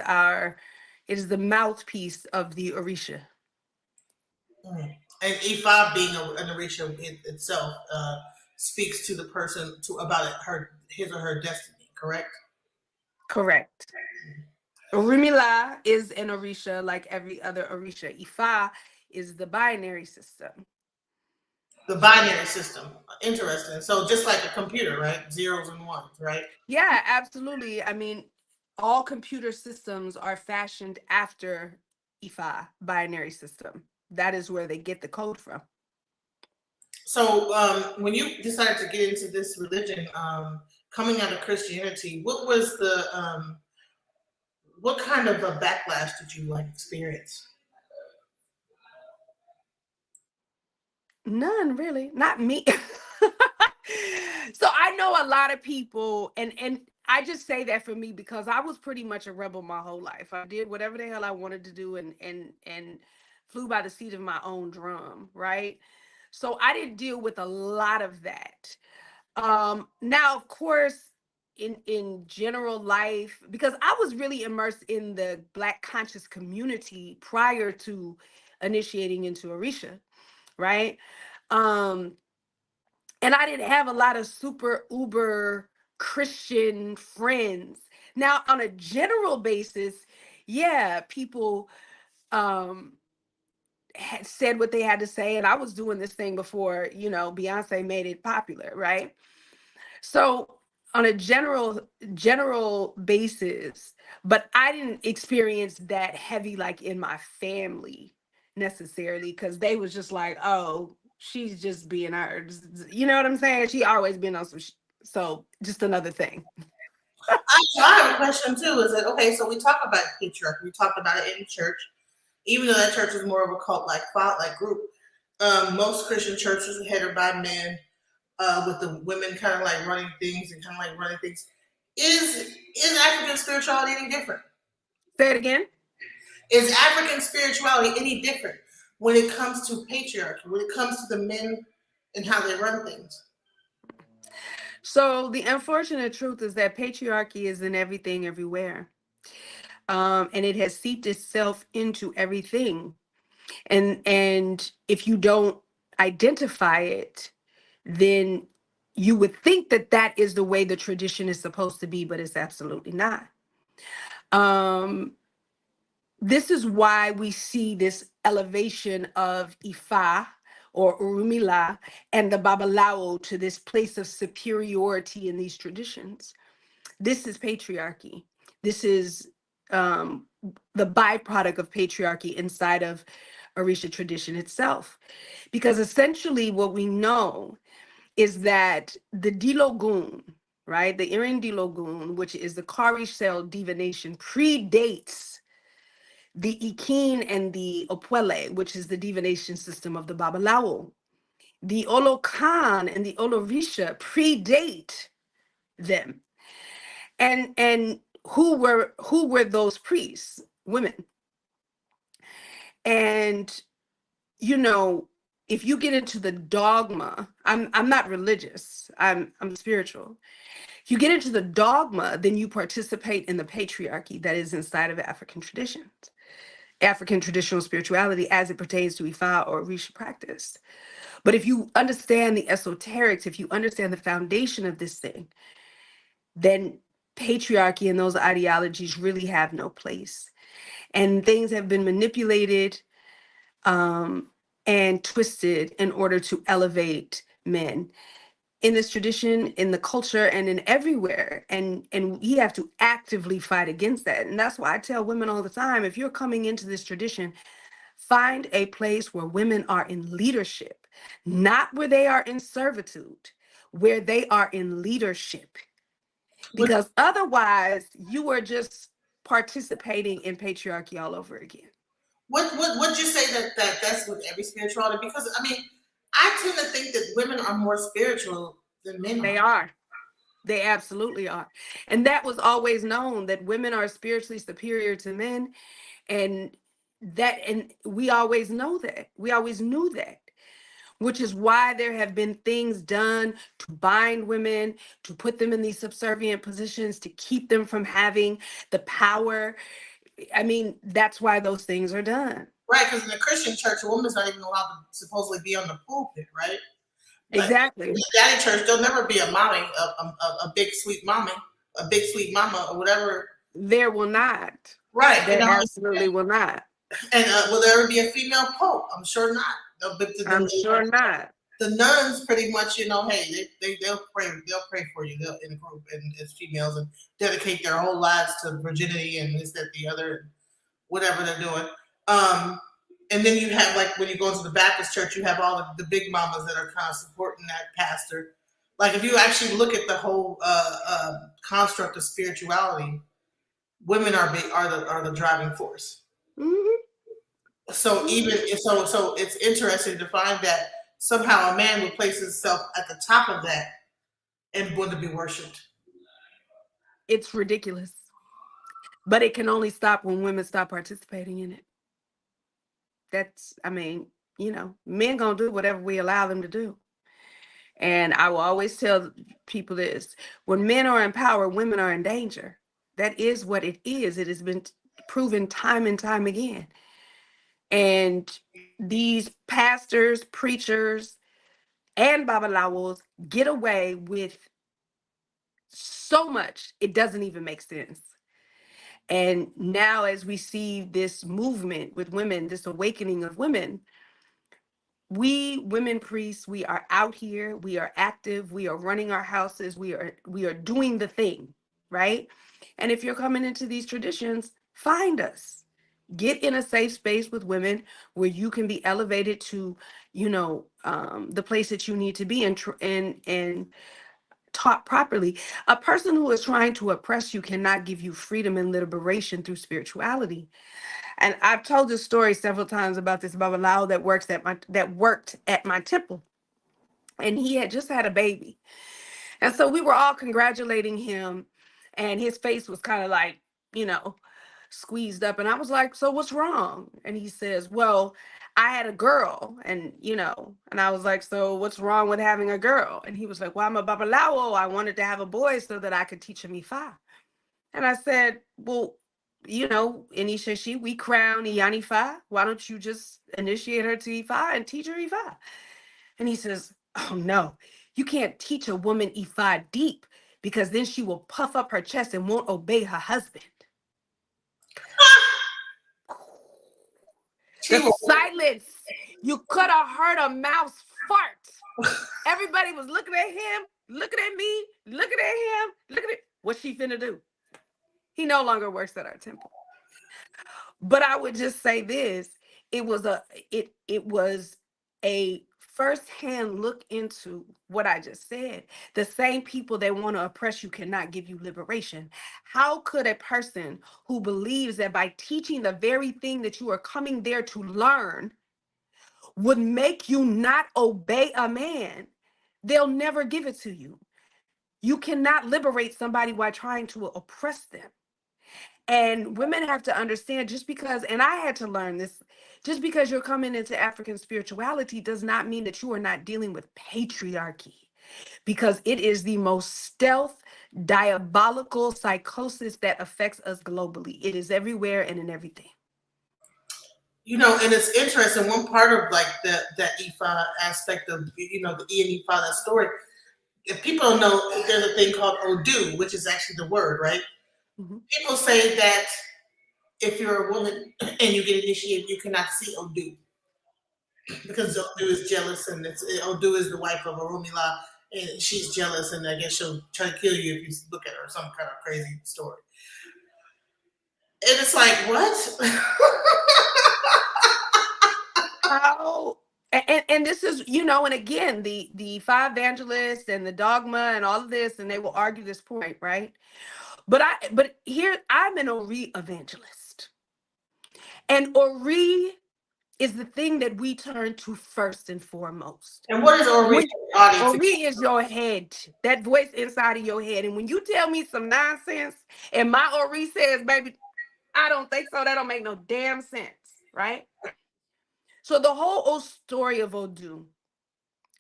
the mouthpiece of the Orisha. Mm. And E5 being an Orisha itself speaks to the person to about her his or her destiny, correct? Correct. Rumila is an Orisha like every other Orisha. Ifa is the binary system. The binary system. Interesting. So just like a computer, right? Zeros and ones, right? Yeah, absolutely. I mean, all computer systems are fashioned after Ifa binary system. That is where they get the code from. So when you decided to get into this religion, coming out of Christianity, what was the what kind of a backlash did you like experience? None really, not me. So I know a lot of people, and I just say that for me because I was pretty much a rebel my whole life. I did whatever the hell I wanted to do, and flew by the seat of my own drum, right? So I didn't deal with a lot of that. Now of course, in general life, because I was really immersed in the Black conscious community prior to initiating into Orisha, right? Um, and I didn't have a lot of super uber Christian friends. Now, on a general basis, yeah, people um had said what they had to say, and I was doing this thing before, you know, Beyonce made it popular, right? So on a general basis, but I didn't experience that heavy like in my family necessarily, because they was just like, oh, she's just being her. You know what I'm saying? She always been on some so just another thing. I have a question too. Is that okay? So we talk about patriarchy. We talk about it in church, even though that church is more of a cult like group. Most Christian churches are headed by men, with the women kind of like running things and kind of like running things. Is African spirituality any different? Say it again. Is African spirituality any different when it comes to patriarchy? When it comes to the men and how they run things? So the unfortunate truth is that patriarchy is in everything everywhere. And it has seeped itself into everything. And if you don't identify it, then you would think that that is the way the tradition is supposed to be, but it's absolutely not. um this is why we see this elevation of Ifa or Urumila and the Babalao to this place of superiority in these traditions. This is patriarchy. This is um, the byproduct of patriarchy inside of Orisha tradition itself. Because essentially, what we know is that the Dilogun, right, the Irin Dilogun, which is the Kari cell divination, predates the Ikin and the Opwele, which is the divination system of the Babalawo. The Olokan and the Olorisha predate them. And who were those priests? Women. And you know, if you get into the dogma, I'm not religious. I'm spiritual. You get into the dogma, then you participate in the patriarchy that is inside of African traditions, African traditional spirituality as it pertains to Ifa or Orisha practice. But if you understand the esoterics, if you understand the foundation of this thing, then patriarchy and those ideologies really have no place. And things have been manipulated um, and twisted in order to elevate men in this tradition, in the culture, and in everywhere. And we have to actively fight against that. And that's why I tell women all the time, if you're coming into this tradition, find a place where women are in leadership, not where they are in servitude, where they are in leadership. Would Because otherwise, you are just participating in patriarchy all over again. what would you say that's with every spirituality? Because I mean, I tend to think that women are more spiritual than men They are. are. They absolutely are. And that was always known, that women are spiritually superior to men. And and we always know that. We always knew that, which is why there have been things done to bind women, to put them in these subservient positions, to keep them from having the power. I mean, that's why those things are done. Right, because in the Christian church, a woman's not even allowed to supposedly be on the pulpit, right? But in Exactly. the daddy church, there'll never be a mommy, a big sweet mommy, a big sweet mama, or whatever. There will not. Right, There absolutely will not. and will there ever be a female pope? I'm sure not. But I'm sure not. the nuns pretty much, hey, they'll pray for you. They'll in a group and as females and dedicate their whole lives to virginity and this, that, the other, whatever they're doing. Um, and then you have like when you go into the Baptist church, you have all the big mamas that are kind of supporting that pastor. Like if you actually look at the whole construct of spirituality, women are the driving force. Mhm. So so it's interesting to find that somehow a man would place himself at the top of that and want to be worshipped. It's ridiculous. But it can only stop when women stop participating in it. I mean, men gonna do whatever we allow them to do. And I will always tell people this: when men are in power, women are in danger. That is what it is. It has been proven time and time again. And these pastors, preachers, and babalawos get away with so much, it doesn't even make sense. And now, as we see this movement with women, this awakening of women, we women priests, we are out here, we are active, we are running our houses, we are doing the thing, right? And if you're coming into these traditions, find us. Get in a safe space with women where you can be elevated to, the place that you need to be, and taught properly. A person who is trying to oppress you cannot give you freedom and liberation through spirituality. And I've told this story several times about this Babalao that worked at my temple. And he had just had a baby. And so we were all congratulating him, and his face was kind of like, you know, squeezed up. And I was like, "So what's wrong?" And he says, "Well, I had a girl." And I was like, "So what's wrong with having a girl?" And he was like, "Well, I'm a Babalao. I wanted to have a boy so that I could teach him Ifa." And I said, "Well, in Ishashi, we crown Iyanifa. Why don't you just initiate her to Ifa and teach her Ifa?" And he says, "Oh no, you can't teach a woman Ifa deep, because then she will puff up her chest and won't obey her husband." She The will. silence, you could have heard a mouse fart. Everybody was looking at him, looking at me, looking at him, looking at what she finna do. He no longer works at our temple. But I would just say this: it was a firsthand look into what I just said. The same people that want to oppress you cannot give you liberation. How could a person who believes that by teaching the very thing that you are coming there to learn would make you not obey a man? They'll never give it to you. You cannot liberate somebody while trying to oppress them. And women have to understand, just because, and I had to learn this, just because you're coming into African spirituality does not mean that you are not dealing with patriarchy, because it is the most stealth, diabolical psychosis that affects us globally. It is everywhere and in everything. And it's interesting. One part of like that Ifa aspect of the E and Ifa, that story. If people don't know, there's a thing called Odu, which is actually the word, right? Mm-hmm. People say that if you're a woman and you get initiated, you cannot see Odu because Odu is jealous, and Odu is the wife of Oromila, and she's jealous, and I guess she'll try to kill you if you look at her. Some kind of crazy story. And it's like, what? How? And this is, and again, the five evangelists and the dogma and all of this, and they will argue this point, right? But here I'm an Ori evangelist, and Ori is the thing that we turn to first and foremost. And what is Ori? Ori is your head, that voice inside of your head. And when you tell me some nonsense, and my Ori says, "Baby, I don't think so," that don't make no damn sense, right? So the whole old story of Odu,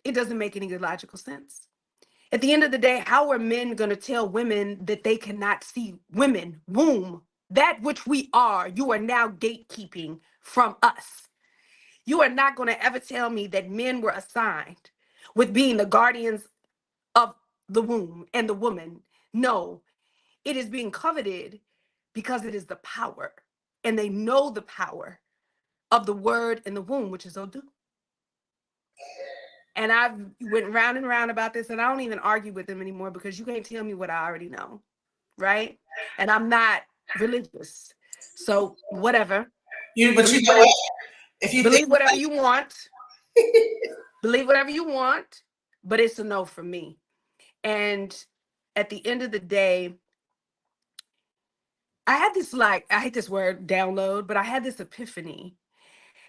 it doesn't make any good logical sense. At the end of the day, how are men going to tell women that they cannot see women, womb, that which we are? You are now gatekeeping from us. You are not going to ever tell me that men were assigned with being the guardians of the womb and the woman. No, it is being coveted because it is the power. And they know the power of the word in the womb, which is Odu. And I've went round and round about this, and I don't even argue with them anymore because you can't tell me what I already know, right? And I'm not religious, so whatever. But you know what? If you believe whatever you want, believe whatever you want, but it's a no for me. And at the end of the day, I had this, I hate this word download, but I had this epiphany.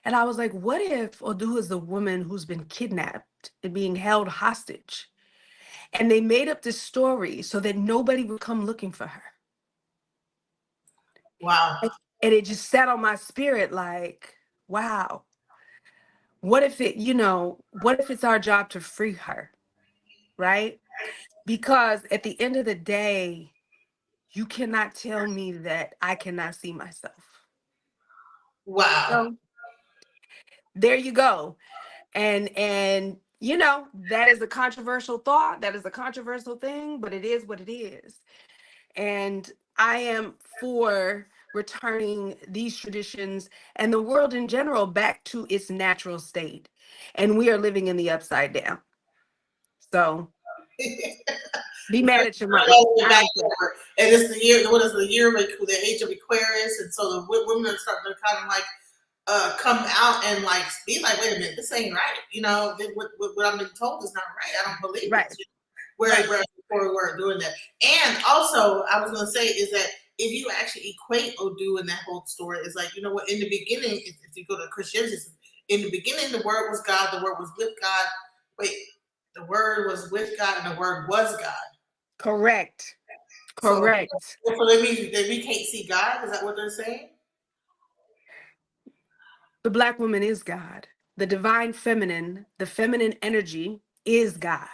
And I was like, what if Odu is the woman who's been kidnapped and being held hostage? And they made up this story so that nobody would come looking for her. Wow. And it just sat on my spirit like, wow. What if it's our job to free her, right? Because at the end of the day, you cannot tell me that I cannot see myself. Wow. So there you go. And that is a controversial thought. That is a controversial thing, but it is what it is. And I am for returning these traditions and the world in general back to its natural state. And we are living in the upside down. So be mad at your mother. And it's the year, what is the year of the age of Aquarius, and so the women are starting to kind of like come out and like be like, wait a minute, this ain't right. What I'm being told is not right. I don't believe right. it. Whereas before we weren't doing that. And also, I was going to say is that if you actually equate Odu in that whole story, it's like, you know what, in the beginning, if you go to Christianity, in the beginning, the word was God, the word was with God. Wait, the word was with God and the word was God. Correct. So that means that we can't see God? Is that what they're saying? The Black woman is God. The divine feminine, the feminine energy is God.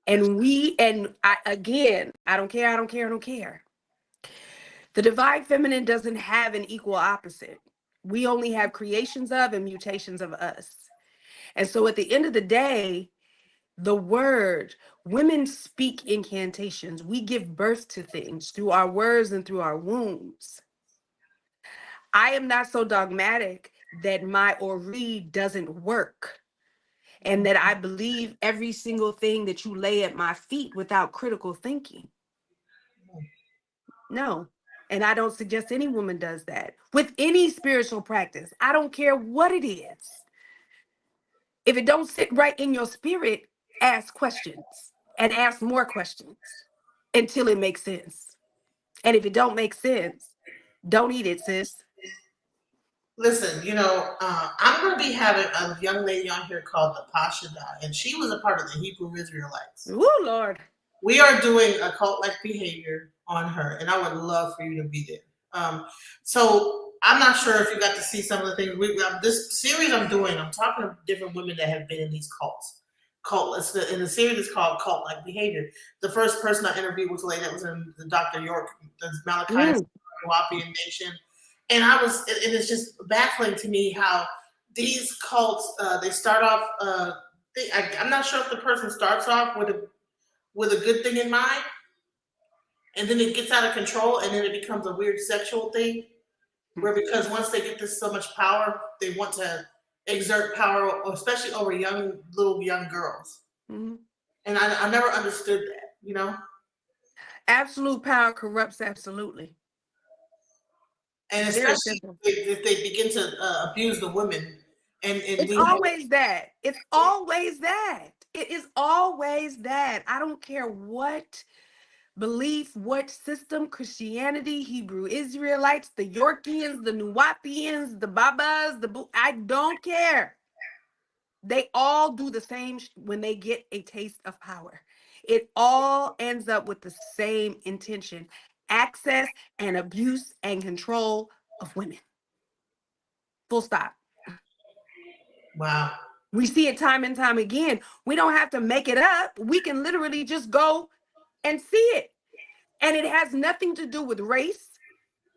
And I don't care. The divine feminine doesn't have an equal opposite. We only have creations of and mutations of us. And so at the end of the day, the word, women speak incantations. We give birth to things through our words and through our wombs. I am not so dogmatic that my Ori doesn't work and that I believe every single thing that you lay at my feet without critical thinking. No. And I don't suggest any woman does that with any spiritual practice. I don't care what it is. If it don't sit right in your spirit, ask questions and ask more questions until it makes sense. And if it don't make sense, don't eat it, sis. Listen, I'm going to be having a young lady on here called the Pashada, and she was a part of the Hebrew Israelites. Ooh, Lord. We are doing a cult-like behavior on her, and I would love for you to be there. So I'm not sure if you got to see some of the things. This series I'm doing, I'm talking to different women that have been in these cults. cult. In the series it's called Cult Like Behavior. The first person I interviewed was a lady that was in the Dr. York, the Malachi Mm, Wapian Nation, and it is just baffling to me how these cults they start off. I'm not sure if the person starts off with a good thing in mind, and then it gets out of control, and then it becomes a weird sexual thing. Where because once they get this so much power, they want to exert power, especially over young girls. mhm. And I never understood that, you know. Absolute power corrupts absolutely. And Very especially simple. if they begin to abuse the women, and It's we have, always that. It's always that. It is always that. I don't care what belief, what system, Christianity, Hebrew Israelites, the Yorkians, the Nuwapians, the Babas, I don't care. They all do the same when they get a taste of power. It all ends up with the same intention: access and abuse and control of women. Full stop. wow, We see it time and time again. We don't have to make it up. We can literally just go and see it. And it has nothing to do with race,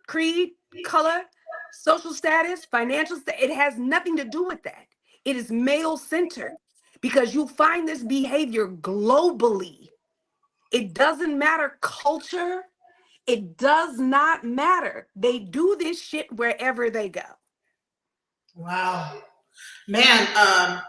creed, color, social status, financial status. It has nothing to do with that. It is male centered because you find this behavior globally. It doesn't matter culture. It does not matter. They do this shit wherever they go. wow, man.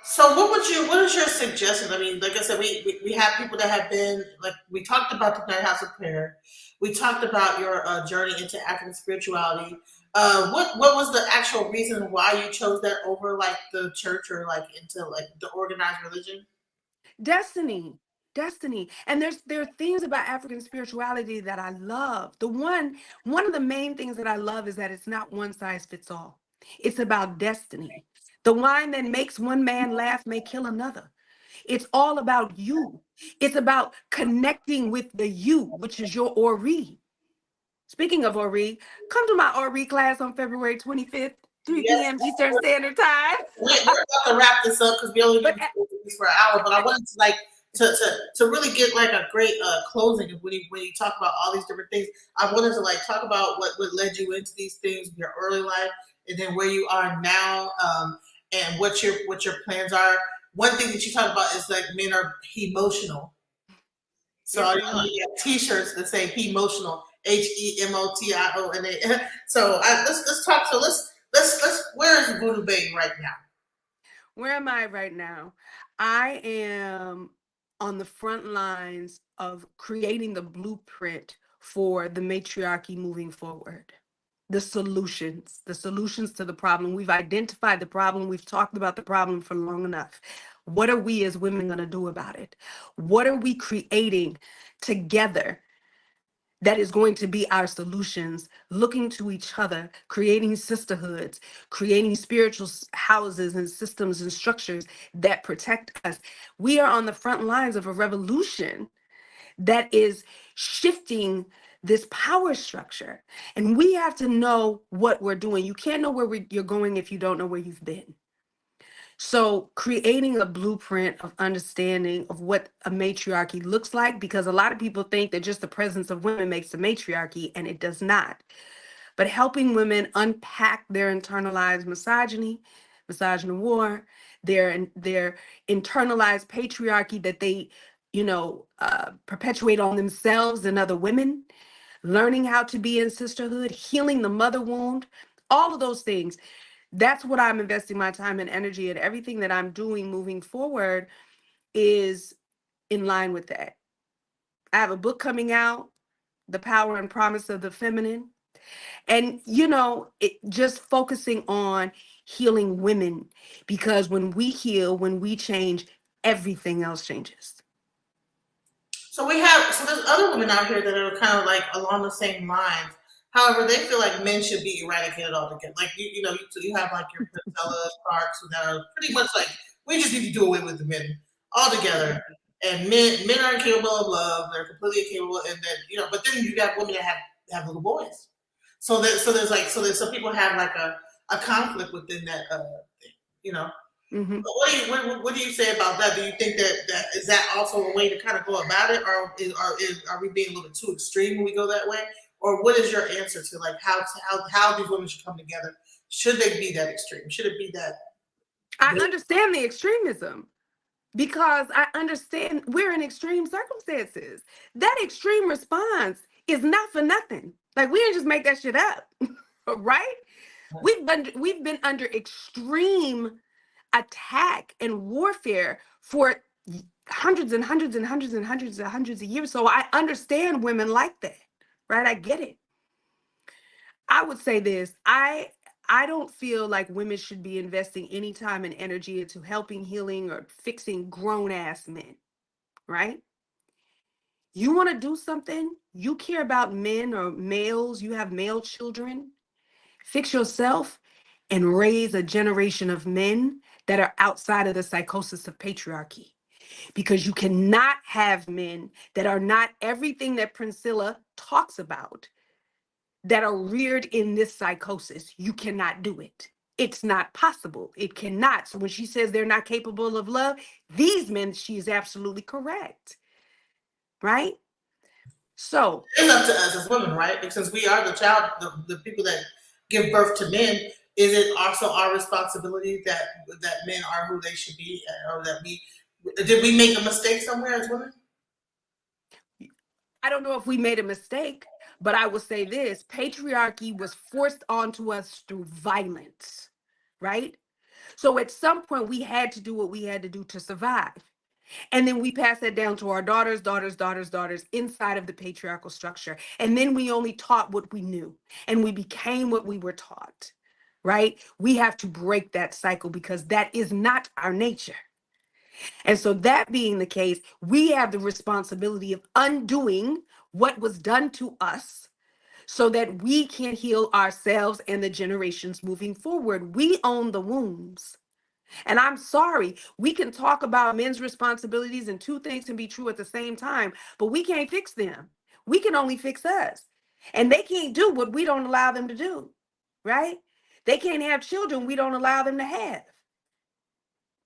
So what is your suggestion? I mean, like I said, we have people that have been, like, we talked about the Night House of Prayer. We talked about your journey into African spirituality. What was the actual reason why you chose that over like the church or like into like the organized religion? Destiny. Destiny. And there are things about African spirituality that I love. One of the main things that I love is that it's not one size fits all. It's about destiny. The wine that makes one man laugh may kill another. It's all about you. It's about connecting with the you, which is your Ori. Speaking of Ori, come to my Ori class on February 25th, 3 Yes, p.m. Eastern Standard Time. we're about to wrap this up because we only But need to do this for an hour. But I wanted to like to really get like a great closing when you talk about all these different things. I wanted to like talk about what led you into these things, your early life, and then where you are now, and what your plans are. One thing that you talk about is like men are emotional. So yes, I we are. usually have T-shirts that say "Emotional," HEMOTIONA. So let's talk. So let's. Where is VoodooBae right now? Where am I right now? I am on the front lines of creating the blueprint for the matriarchy moving forward. The solutions to the problem. We've identified the problem. We've talked about the problem for long enough. What are we as women going to do about it? What are we creating together that is going to be our solutions, looking to each other, creating sisterhoods, creating spiritual houses and systems and structures that protect us? We are on the front lines of a revolution that is shifting this power structure. And we have to know what we're doing. You can't know where you're going if you don't know where you've been. So, creating a blueprint of understanding of what a matriarchy looks like, because a lot of people think that just the presence of women makes a matriarchy, and it does not. But helping women unpack their internalized misogyny, misogyny, their internalized patriarchy that they, perpetuate on themselves and other women, learning how to be in sisterhood, healing the mother wound, all of those things. That's what I'm investing my time and energy, and everything that I'm doing moving forward is in line with that. I have a book coming out, The Power and Promise of the Feminine. And, it just focusing on healing women, because when we heal, when we change, everything else changes. So there's other women out here that are kind of like along the same lines. However, they feel like men should be eradicated altogether. Like you have like your Priscilla Clarks that are pretty much like we just need to do away with the men altogether. And men are incapable of love; they're completely incapable. And then but then you got women that have little boys. So there's some people have like a conflict within that thing, you know. Mm-hmm. What do you say about that? Do you think that is that also a way to kind of go about it, or are we being a little bit too extreme when we go that way? Or what is your answer to like how these women should come together? Should they be that extreme? Should it be that? I understand the extremism because I understand we're in extreme circumstances. That extreme response is not for nothing. Like we didn't just make that shit up, right? We've been under extreme attack and warfare for hundreds and hundreds and hundreds and hundreds and hundreds of years. So I understand women like that, right? I get it. I would say this. I don't feel like women should be investing any time and energy into helping, healing, or fixing grown ass men, right? You want to do something, you care about men or males, you have male children, fix yourself and raise a generation of men that are outside of the psychosis of patriarchy. Because you cannot have men that are not everything that Priscilla talks about, that are reared in this psychosis. You cannot do it. It's not possible. It cannot. So when she says they're not capable of love, these men, she is absolutely correct. Right? So It's up to us as women, right? Because we are the child, the people that give birth to men. Is it also our responsibility that men are who they should be, or that we did we make a mistake somewhere as women? I don't know if we made a mistake, but I will say this: patriarchy was forced onto us through violence, right? So at some point, we had to do what we had to do to survive. And then we pass that down to our daughters, daughters inside of the patriarchal structure. And then we only taught what we knew and we became what we were taught, right? We have to break that cycle because that is not our nature. And so, that being the case, we have the responsibility of undoing what was done to us so that we can heal ourselves and the generations moving forward. We own the wounds. And I'm sorry, we can talk about men's responsibilities and two things can be true at the same time, but we can't fix them. We can only fix us. And they can't do what we don't allow them to do, right? They can't have children we don't allow them to have.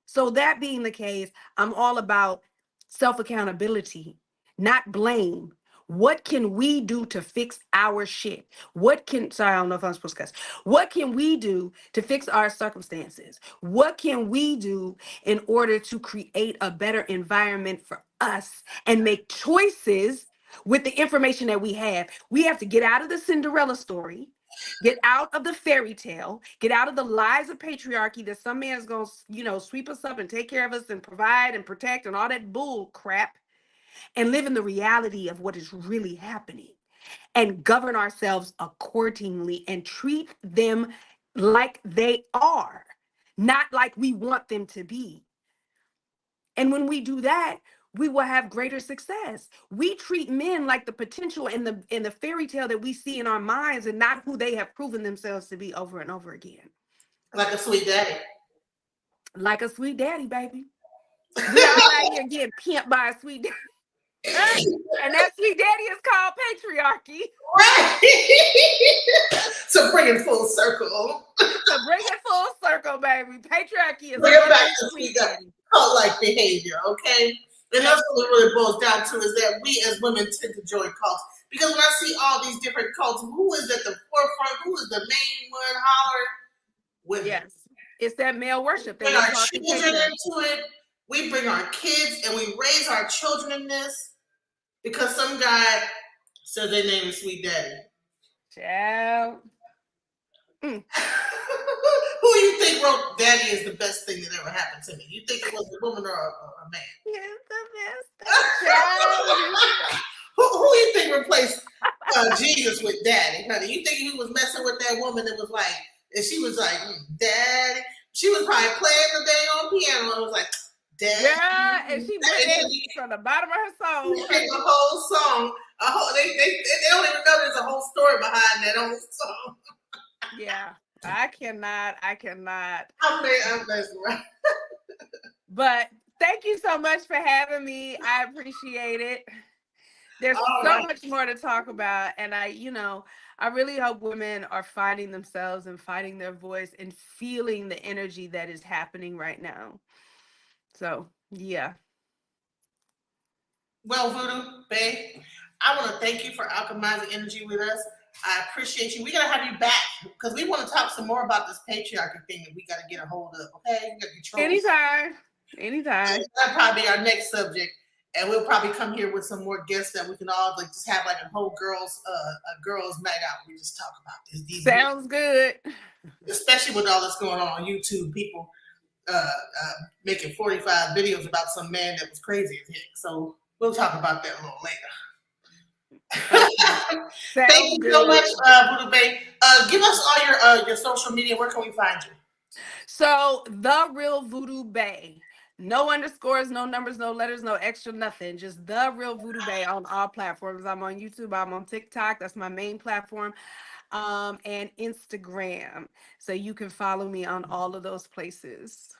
So, that being the case, I'm all about self accountability, not blame. What can we do to fix our shit? Sorry, I don't know if I'm supposed to cuss. What can we do to fix our circumstances? What can we do in order to create a better environment for us and make choices with the information that we have? We have to get out of the Cinderella story. Get out of the fairy tale, get out of the lies of patriarchy that some man is going to, sweep us up and take care of us and provide and protect and all that bull crap, and live in the reality of what is really happening and govern ourselves accordingly and treat them like they are, not like we want them to be. And when we do that, we will have greater success. We treat men like the potential in the fairy tale that we see in our minds and not who they have proven themselves to be over and over again. Like a sweet daddy. Like a sweet daddy, baby. We all out here getting pimped by a sweet daddy. And that sweet daddy is called patriarchy. Right. So bring it full circle. So bring it full circle, baby. Patriarchy is bring it back to sweet daddy. Cult-like behavior, okay? And that's what it really boils down to, is that we as women tend to join cults. Because when I see all these different cults, who is at the forefront? Who is the main one? Holler? Women. Yes. It's that male worship. Bring our children into it. We bring our kids and we raise our children in this because some guy said their name is Sweet Daddy. Child. Who you think wrote Daddy is the best thing that ever happened to me? You think it was a woman or a man? Yes, the best. Who you think replaced Jesus with Daddy, honey? You think he was messing with that woman that was like, and she was like, Daddy? She was probably playing the day on piano and was like, Daddy. Yeah, and she went from the bottom of her soul. She sang a whole song. They don't even know there's a whole story behind that whole song. Yeah, I cannot. I'm messing around. But thank you so much for having me. I appreciate it. There's so much more to talk about. And I really hope women are finding themselves and finding their voice and feeling the energy that is happening right now. So, yeah. Well, Voodoo Bae, I want to thank you for alchemizing energy with us. I appreciate you. We gotta have you back because we want to talk some more about this patriarchy thing that we got to get a hold of. Okay, we got to control. Anytime. Anytime. That'll probably be our next subject, and we'll probably come here with some more guests that we can all like just have like a whole girls' night out. We just talk about this. Sounds good. Especially with all that's going on YouTube, people making 45 videos about some man that was crazy as heck. So we'll talk about that a little later. Thank you so much, VoodooBae. Give us all your social media. Where can we find you? So, The Real VoodooBae. No underscores, no numbers, no letters, no extra nothing. Just The Real VoodooBae on all platforms. I'm on YouTube. I'm on TikTok. That's my main platform. And Instagram. So you can follow me on all of those places.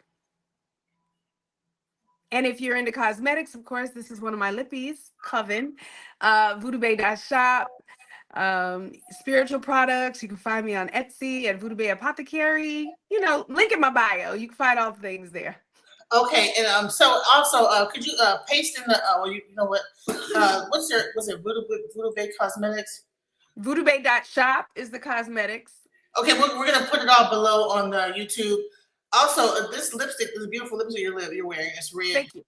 And if you're into cosmetics, of course, this is one of my lippies, Coven, VoodooBae.shop. Spiritual products, you can find me on Etsy at VoodooBae Apothecary. You know, link in my bio. You can find all the things there. Okay, and so also, could you paste in the? Well, you know what? Was it VoodooBae Cosmetics? VoodooBae.shop is the cosmetics. Okay, we're gonna put it all below on the YouTube. Also, this lipstick, this beautiful lipstick you're wearing, it's red. Thank you.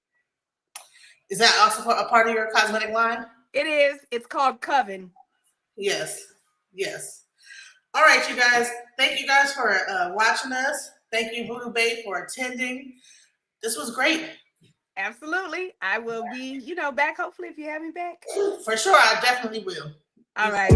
Is that also a part of your cosmetic line? It is. It's called Coven. Yes. All right, you guys. Thank you guys for watching us. Thank you, VoodooBae, for attending. This was great. Absolutely. I will be, back hopefully if you have me back. For sure, I definitely will. All right.